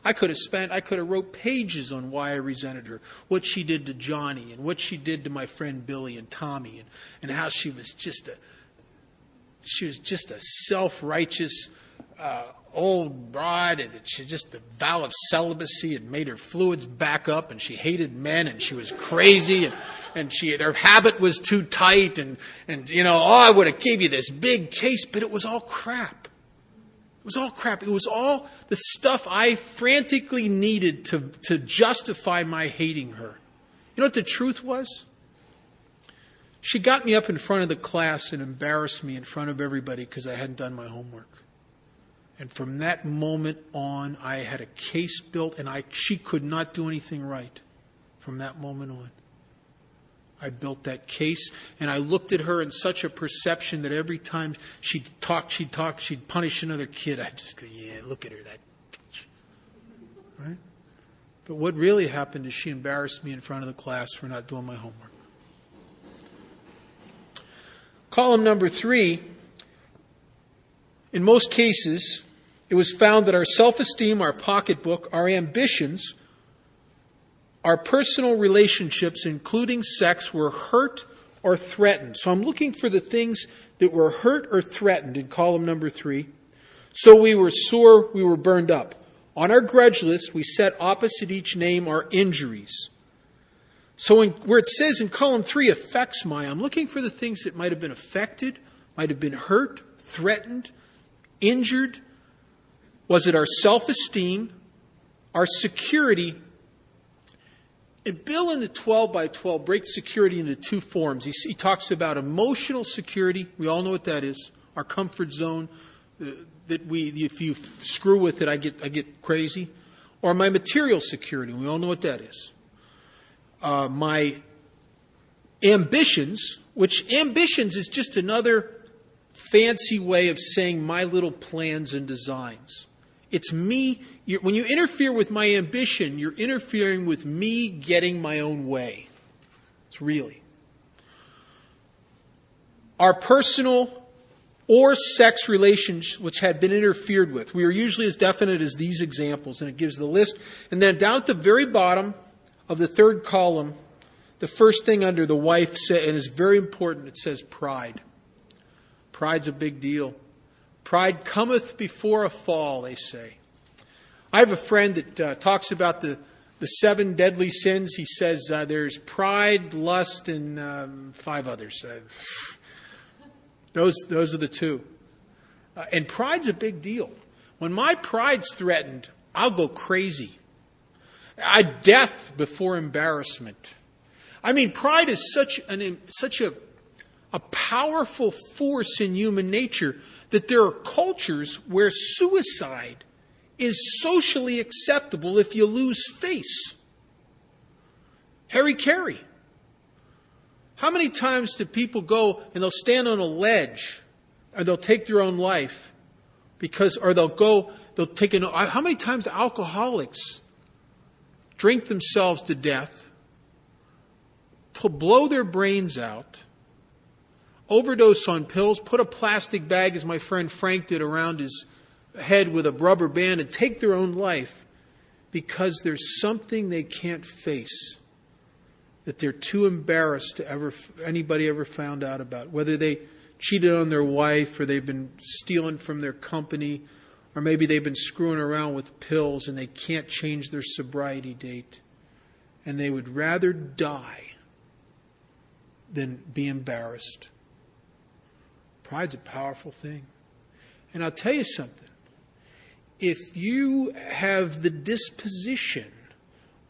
I could have wrote pages on why I resented her, what she did to Johnny, and what she did to my friend Billy and Tommy, and how she was just a self-righteous old bride, and that the vow of celibacy had made her fluids back up, and she hated men, and she was crazy, and her habit was too tight, and I would have gave you this big case, but it was all crap. It was all crap. It was all the stuff I frantically needed to justify my hating her. You know what the truth was? She got me up in front of the class and embarrassed me in front of everybody because I hadn't done my homework. And from that moment on, I had a case built, and she could not do anything right from that moment on. I built that case, and I looked at her in such a perception that every time she'd punish another kid. I'd just go, yeah, look at her, that bitch. Right? But what really happened is she embarrassed me in front of the class for not doing my homework. Column number 3, in most cases, it was found that our self-esteem, our pocketbook, our ambitions, our personal relationships, including sex, were hurt or threatened. So I'm looking for the things that were hurt or threatened in column number 3. So we were sore, we were burned up. On our grudge list, we set opposite each name our injuries. So where it says in column 3, affects my, I'm looking for the things that might have been affected, might have been hurt, threatened, injured. Was it our self-esteem, our security? And Bill in the 12 by 12 breaks security into two forms. He talks about emotional security. We all know what that is. Our comfort zone. If you screw with it, I get crazy. Or my material security. We all know what that is. My ambitions, which ambitions is just another fancy way of saying my little plans and designs. It's me. When you interfere with my ambition, you're interfering with me getting my own way. It's really. Our personal or sex relations which had been interfered with. We are usually as definite as these examples, and it gives the list. And then down at the very bottom of the third column, the first thing under the wife said, and it's very important, it says pride. Pride's a big deal. Pride cometh before a fall, they say. I have a friend that talks about the 7 deadly sins. He says there's pride, lust, and 5 others. Those are the 2. And pride's a big deal. When my pride's threatened, I'll go crazy. Death before embarrassment. I mean, pride is such a powerful force in human nature that there are cultures where suicide is socially acceptable if you lose face. Harry Carey. How many times do people go and they'll stand on a ledge or they'll take their own life how many times do alcoholics drink themselves to death, to blow their brains out, overdose on pills, put a plastic bag, as my friend Frank did, around his head with a rubber band and take their own life because there's something they can't face, that they're too embarrassed to anybody ever found out about. Whether they cheated on their wife, or they've been stealing from their company, or maybe they've been screwing around with pills and they can't change their sobriety date. And they would rather die than be embarrassed. Pride's a powerful thing. And I'll tell you something. If you have the disposition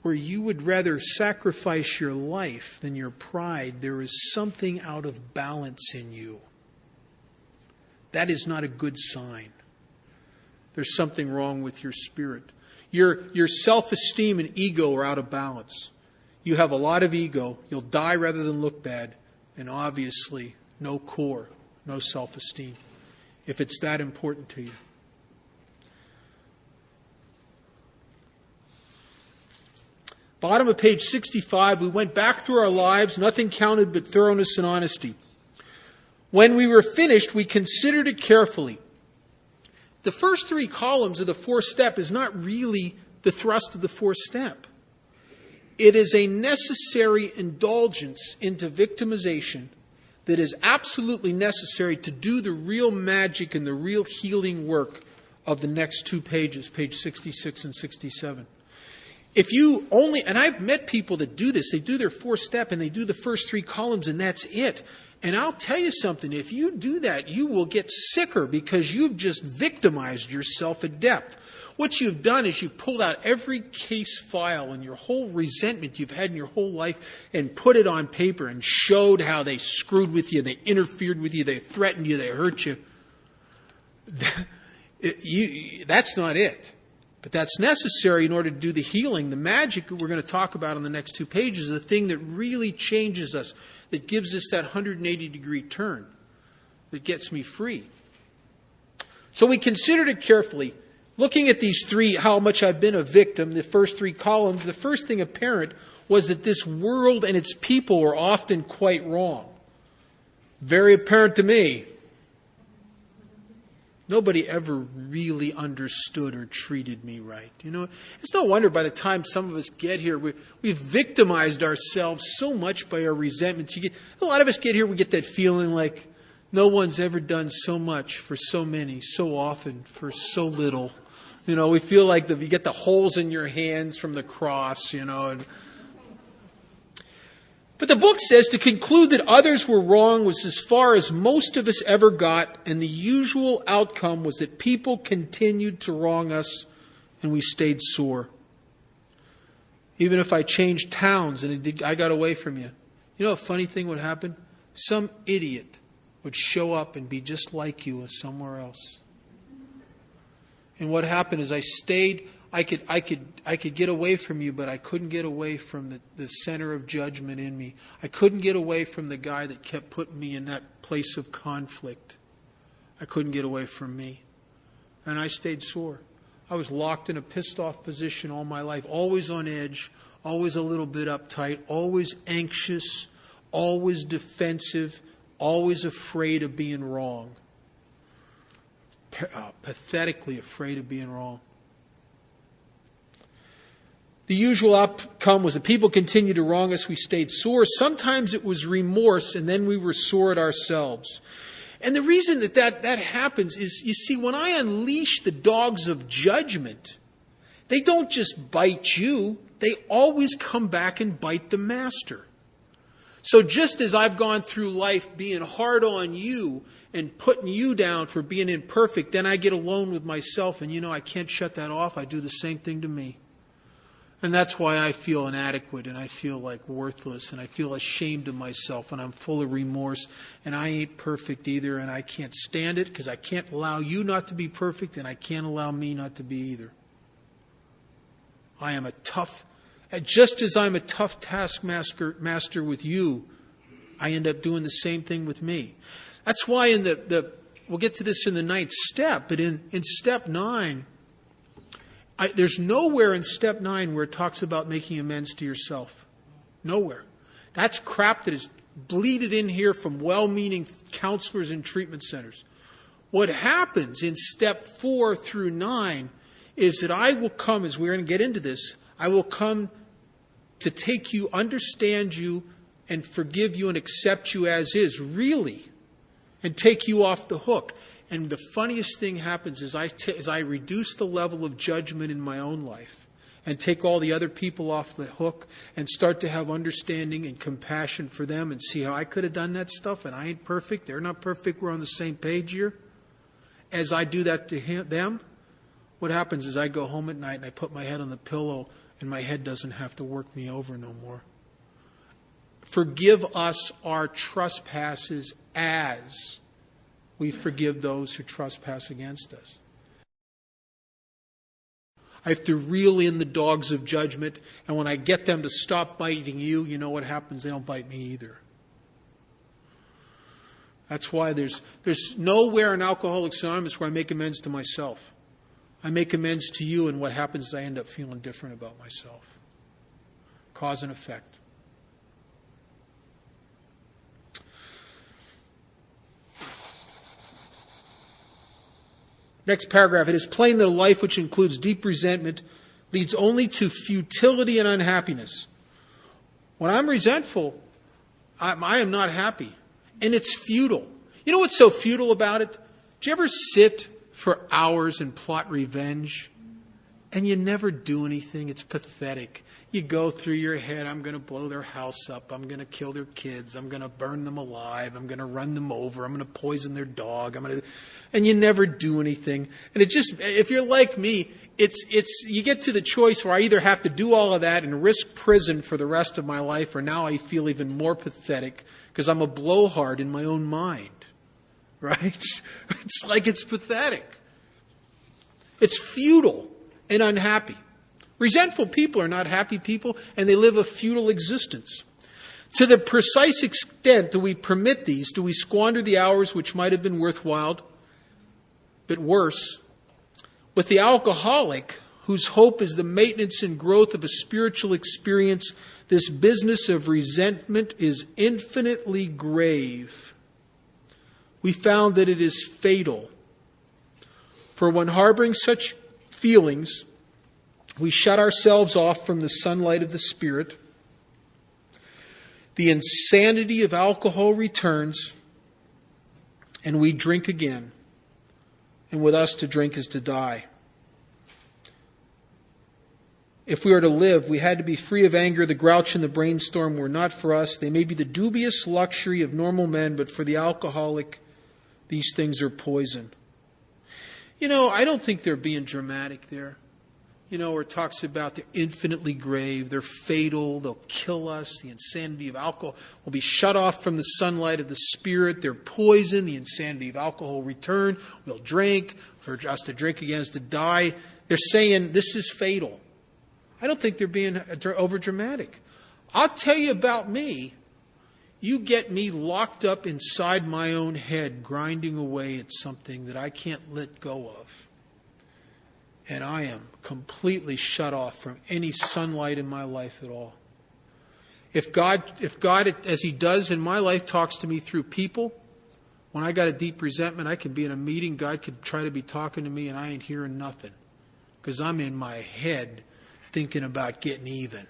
where you would rather sacrifice your life than your pride, there is something out of balance in you. That is not a good sign. There's something wrong with your spirit. Your self-esteem and ego are out of balance. You have a lot of ego. You'll die rather than look bad. And obviously, no core, no self-esteem, if it's that important to you. Bottom of page 65, we went back through our lives. Nothing counted but thoroughness and honesty. When we were finished, we considered it carefully. The first 3 columns of the 4th step is not really the thrust of the 4th step. It is a necessary indulgence into victimization that is absolutely necessary to do the real magic and the real healing work of the next 2 pages, page 66 and 67. If you only, and I've met people that do this, they do their 4th step and they do the first 3 columns and that's it. And I'll tell you something, if you do that, you will get sicker because you've just victimized yourself at depth. What you've done is you've pulled out every case file and your whole resentment you've had in your whole life and put it on paper and showed how they screwed with you, they interfered with you, they threatened you, they hurt you. That's not it. But that's necessary in order to do the healing. The magic that we're going to talk about in the next 2 pages is the thing that really changes us, that gives us that 180-degree turn, that gets me free. So we considered it carefully. Looking at these 3, how much I've been a victim, the first 3 columns, the first thing apparent was that this world and its people were often quite wrong. Very apparent to me. Nobody ever really understood or treated me right. You know, it's no wonder by the time some of us get here, we've victimized ourselves so much by our resentments. A lot of us get here, we get that feeling like no one's ever done so much for so many, so often, for so little. You know, we feel like you get the holes in your hands from the cross, you know. But the book says to conclude that others were wrong was as far as most of us ever got, and the usual outcome was that people continued to wrong us and we stayed sore. Even if I changed towns and I got away from you. You know a funny thing would happen? Some idiot would show up and be just like you somewhere else. And what happened is I stayed. I could get away from you, but I couldn't get away from the center of judgment in me. I couldn't get away from the guy that kept putting me in that place of conflict. I couldn't get away from me. And I stayed sore. I was locked in a pissed off position all my life, always on edge, always a little bit uptight, always anxious, always defensive, always afraid of being wrong. Pathetically afraid of being wrong. The usual outcome was that people continued to wrong us. We stayed sore. Sometimes it was remorse, and then we were sore at ourselves. And the reason that happens is, you see, when I unleash the dogs of judgment, they don't just bite you. They always come back and bite the master. So just as I've gone through life being hard on you and putting you down for being imperfect, then I get alone with myself, and I can't shut that off. I do the same thing to me. And that's why I feel inadequate, and I feel like worthless, and I feel ashamed of myself, and I'm full of remorse, and I ain't perfect either, and I can't stand it because I can't allow you not to be perfect, and I can't allow me not to be either. I am just as I'm a tough taskmaster with you, I end up doing the same thing with me. That's why we'll get to this in the 9th step, but in step 9, there's nowhere in step 9 where it talks about making amends to yourself. Nowhere. That's crap that is bleeded in here from well-meaning counselors and treatment centers. What happens in step 4 through 9 is that I will come, as we're going to get into this, I will come to take you, understand you, and forgive you and accept you as is, really, and take you off the hook. And the funniest thing happens is as I reduce the level of judgment in my own life and take all the other people off the hook and start to have understanding and compassion for them and see how I could have done that stuff and I ain't perfect, they're not perfect, we're on the same page here. As I do that to them, what happens is I go home at night and I put my head on the pillow and my head doesn't have to work me over no more. Forgive us our trespasses as we forgive those who trespass against us. I have to reel in the dogs of judgment, and when I get them to stop biting you, you know what happens? They don't bite me either. That's why there's nowhere in Alcoholics Anonymous where I make amends to myself. I make amends to you, and what happens is I end up feeling different about myself. Cause and effect. Next paragraph. It is plain that a life which includes deep resentment leads only to futility and unhappiness. When I'm resentful, I am not happy. And it's futile. You know what's so futile about it? Do you ever sit for hours and plot revenge? And you never do anything. It's pathetic. You go through your head, I'm going to blow their house up. I'm going to kill their kids. I'm going to burn them alive. I'm going to run them over. I'm going to poison their dog. And you never do anything. And if you're like me, you get to the choice where I either have to do all of that and risk prison for the rest of my life, or now I feel even more pathetic because I'm a blowhard in my own mind. Right? It's like it's pathetic. It's futile and unhappy. Resentful people are not happy people, and they live a futile existence. To the precise extent that we permit these, do we squander the hours which might have been worthwhile, but worse. With the alcoholic, whose hope is the maintenance and growth of a spiritual experience, this business of resentment is infinitely grave. We found that it is fatal. For when harboring such feelings, we shut ourselves off from the sunlight of the Spirit. The insanity of alcohol returns, and we drink again. And with us, to drink is to die. If we are to live, we had to be free of anger. The grouch and the brainstorm were not for us. They may be the dubious luxury of normal men, but for the alcoholic, these things are poison. I don't think they're being dramatic there. Where it talks about they're infinitely grave, they're fatal, they'll kill us, the insanity of alcohol will be shut off from the sunlight of the Spirit, they're poison, the insanity of alcohol will return, we'll drink, for us to drink again is to die. They're saying this is fatal. I don't think they're being over dramatic. I'll tell you about me. You get me locked up inside my own head, grinding away at something that I can't let go of. And I am completely shut off from any sunlight in my life at all. If God, as He does in my life, talks to me through people, when I got a deep resentment, I could be in a meeting, God could try to be talking to me, and I ain't hearing nothing. Because I'm in my head thinking about getting even.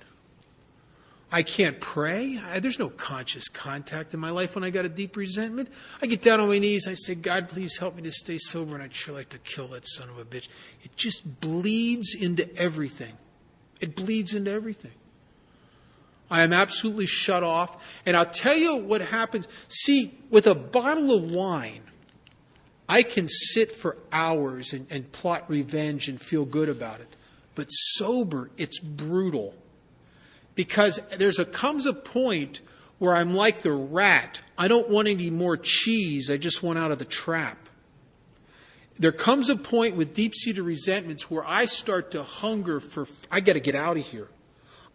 I can't pray. There's no conscious contact in my life when I got a deep resentment. I get down on my knees. I say, God, please help me to stay sober. And I'd sure like to kill that son of a bitch. It just bleeds into everything. It bleeds into everything. I am absolutely shut off. And I'll tell you what happens. See, with a bottle of wine, I can sit for hours and plot revenge and feel good about it. But sober, it's brutal. Because comes a point where I'm like the rat. I don't want any more cheese. I just want out of the trap. There comes a point with deep-seated resentments where I start to hunger I got to get out of here.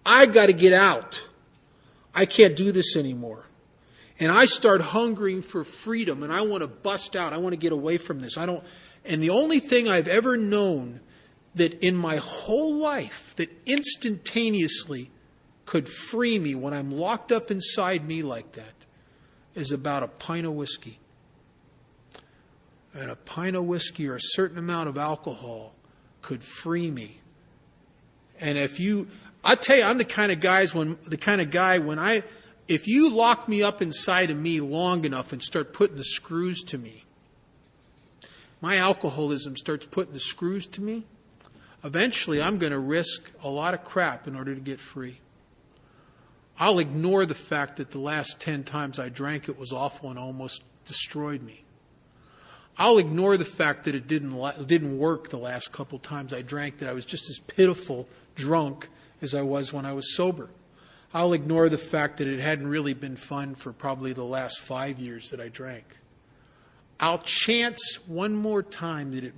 I got to get out. I can't do this anymore. And I start hungering for freedom, and I want to bust out. I want to get away from this. And the only thing I've ever known that in my whole life that instantaneously could free me when I'm locked up inside me like that is about a pint of whiskey. And a pint of whiskey or a certain amount of alcohol could free me. And I tell you, I'm the kind of guy if you lock me up inside of me long enough and start putting the screws to me, my alcoholism starts putting the screws to me, eventually I'm going to risk a lot of crap in order to get free. I'll ignore the fact that the last 10 times I drank it was awful and almost destroyed me. I'll ignore the fact that it didn't work the last couple times I drank, that I was just as pitiful drunk as I was when I was sober. I'll ignore the fact that it hadn't really been fun for probably the last 5 years that I drank. I'll chance one more time that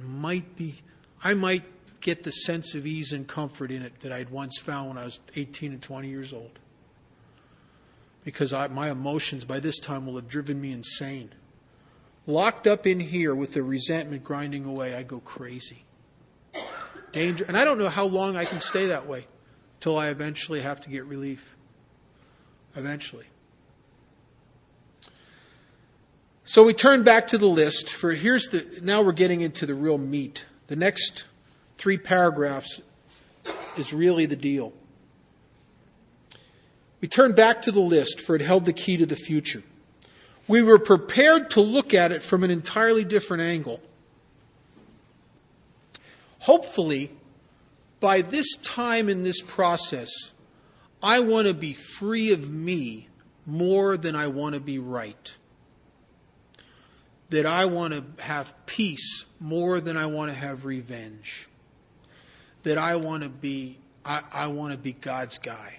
I might get the sense of ease and comfort in it that I'd once found when I was 18 and 20 years old. Because my emotions by this time will have driven me insane. Locked up in here with the resentment grinding away, I go crazy. Danger. And I don't know how long I can stay that way till I eventually have to get relief. Eventually. So we turn back to the list. Now we're getting into the real meat. The next 3 paragraphs is really the deal. We turn back to the list, for it held the key to the future. We were prepared to look at it from an entirely different angle. Hopefully, by this time in this process, I want to be free of me more than I want to be right. That I want to have peace more than I want to have revenge. That I want to be God's guy.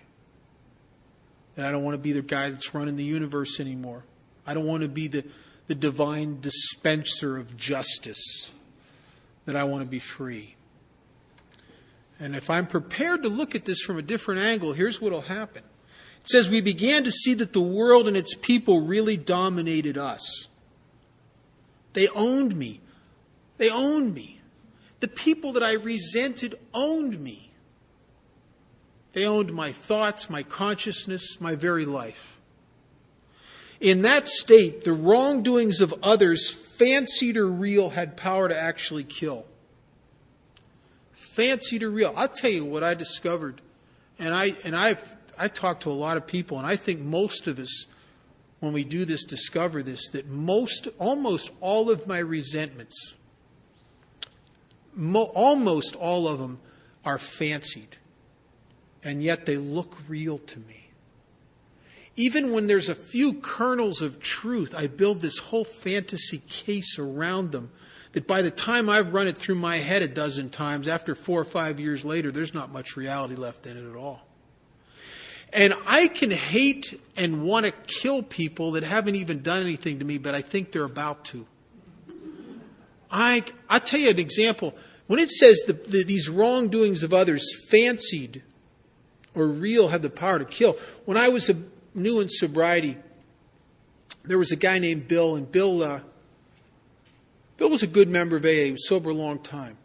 That I don't want to be the guy that's running the universe anymore. I don't want to be the divine dispenser of justice. That I want to be free. And if I'm prepared to look at this from a different angle, here's what will happen. It says, we began to see that the world and its people really dominated us. They owned me. They owned me. The people that I resented owned me. They owned my thoughts, my consciousness, my very life. In that state, the wrongdoings of others, fancied or real, had power to actually kill. Fancied or real. I'll tell you what I discovered. And I talked to a lot of people, and I think most of us, when we do this, discover this, that almost all of my resentments, almost all of them are fancied. and yet they look real to me. Even when there's a few kernels of truth, I build this whole fantasy case around them that by the time I've run it through my head a dozen times, after 4 or 5 years later, there's not much reality left in it at all. And I can hate and want to kill people that haven't even done anything to me, but I think they're about to. I'll tell you an example. When it says these wrongdoings of others, fancied or real, have the power to kill. When I was new in sobriety, there was a guy named Bill, and Bill was a good member of AA. He was sober a long time.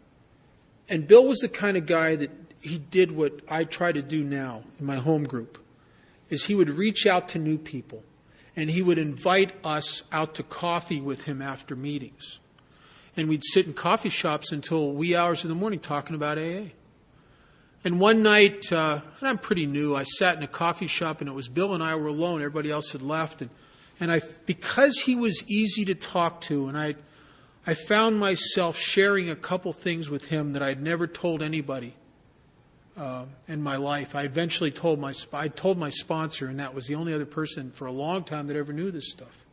And Bill was the kind of guy that he did what I try to do now in my home group, is he would reach out to new people, and he would invite us out to coffee with him after meetings. And we'd sit in coffee shops until wee hours of the morning talking about AA. And one night, and I'm pretty new, I sat in a coffee shop, and it was Bill and I were alone. Everybody else had left. And because he was easy to talk to, and I found myself sharing a couple things with him that I'd never told anybody in my life. I eventually told my sponsor, and that was the only other person for a long time that ever knew this stuff.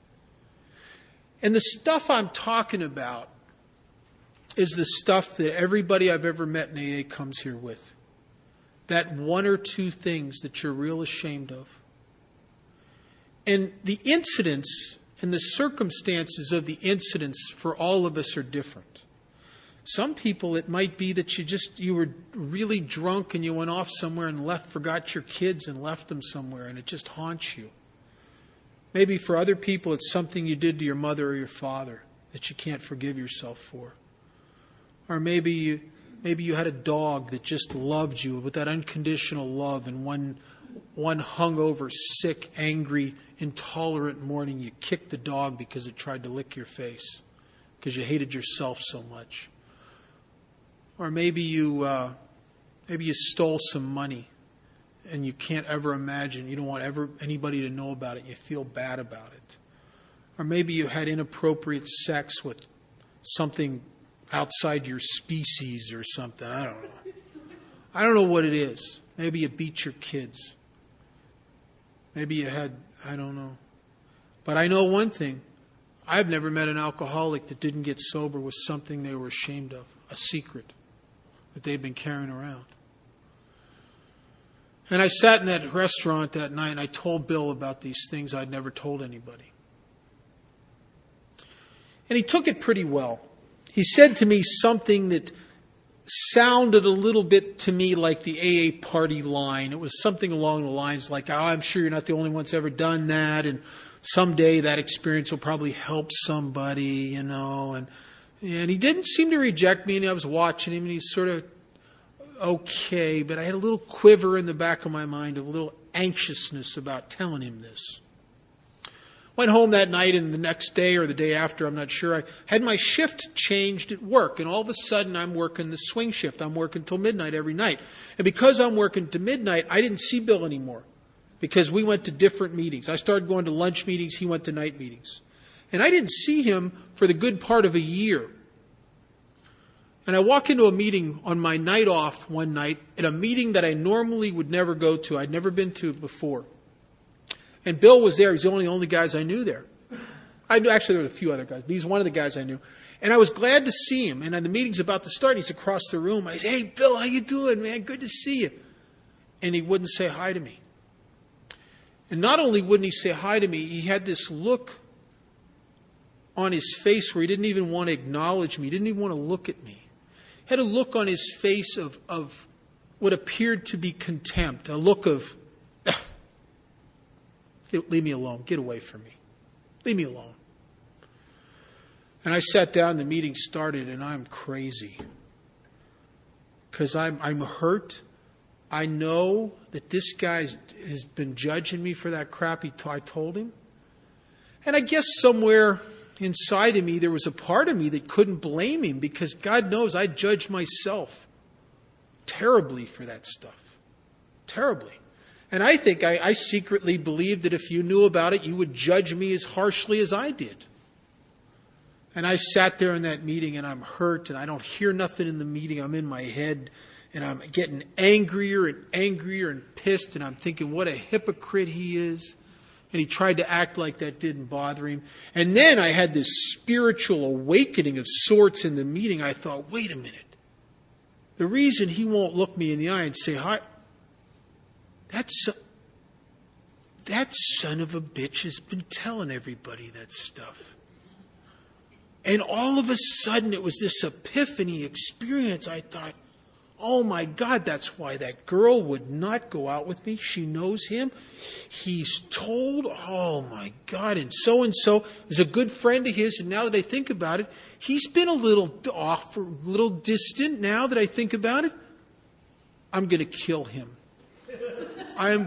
And the stuff I'm talking about is the stuff that everybody I've ever met in AA comes here with. That one or two things that you're real ashamed of. And the incidents and the circumstances of the incidents for all of us are different. Some people, it might be that you were really drunk and you went off somewhere and forgot your kids and left them somewhere, and it just haunts you. Maybe for other people, it's something you did to your mother or your father that you can't forgive yourself for. Or maybe you had a dog that just loved you with that unconditional love, and one hungover, sick, angry, intolerant morning, you kicked the dog because it tried to lick your face because you hated yourself so much. Or maybe you stole some money and you can't ever imagine, you don't want anybody to know about it, you feel bad about it. Or maybe you had inappropriate sex with something outside your species or something. I don't know. I don't know what it is. Maybe you beat your kids. Maybe you had, I don't know. But I know one thing. I've never met an alcoholic that didn't get sober with something they were ashamed of, a secret that they've been carrying around. And I sat in that restaurant that night and I told Bill about these things I'd never told anybody. And he took it pretty well. He said to me something that sounded a little bit to me like the AA party line. It was something along the lines like, oh, I'm sure you're not the only one that's ever done that, and someday that experience will probably help somebody, you know. And he didn't seem to reject me, and I was watching him, and he's sort of okay, but I had a little quiver in the back of my mind, a little anxiousness about telling him this. Went home that night, and the next day or the day after, I'm not sure, I had my shift changed at work, and all of a sudden I'm working the swing shift. I'm working till midnight every night. And because I'm working to midnight, I didn't see Bill anymore because we went to different meetings. I started going to lunch meetings, he went to night meetings. And I didn't see him for the good part of a year. And I walk into a meeting on my night off one night, at a meeting that I normally would never go to. I'd never been to it before. And Bill was there. He's one of the only guys I knew there. Actually, there were a few other guys, but he's one of the guys I knew. And I was glad to see him. And the meeting's about to start. He's across the room. I said, "Hey, Bill, how you doing, man? Good to see you." And he wouldn't say hi to me. And not only wouldn't he say hi to me, he had this look on his face where he didn't even want to acknowledge me. He didn't even want to look at me. He had a look on his face of what appeared to be contempt, a look of, leave me alone. Get away from me. Leave me alone. And I sat down, the meeting started, and I'm crazy. Because I'm hurt. I know that this guy has been judging me for that crap I told him. And I guess somewhere inside of me, there was a part of me that couldn't blame him, because God knows I judged myself terribly for that stuff. Terribly. And I think I secretly believed that if you knew about it, you would judge me as harshly as I did. And I sat there in that meeting, and I'm hurt, and I don't hear nothing in the meeting. I'm in my head, And I'm getting angrier and angrier and pissed, and I'm thinking what a hypocrite he is. And he tried to act like that didn't bother him. And then I had this spiritual awakening of sorts in the meeting. I thought, wait a minute. The reason he won't look me in the eye and say, hi, that son of a bitch has been telling everybody that stuff. And all of a sudden it was this epiphany experience. I thought, oh my God, that's why that girl would not go out with me. She knows him. He's told, oh my God, and so is a good friend of his. And now that I think about it, he's been a little off, a little distant now that I think about it. I'm going to kill him. I'm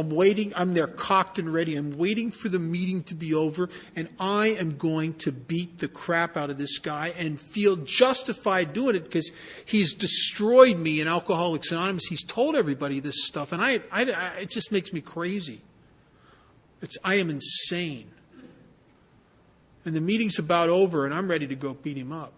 waiting. I'm there cocked and ready. I'm waiting for the meeting to be over, and I am going to beat the crap out of this guy and feel justified doing it because he's destroyed me in Alcoholics Anonymous. He's told everybody this stuff, and it just makes me crazy. I am insane. And the meeting's about over, and I'm ready to go beat him up.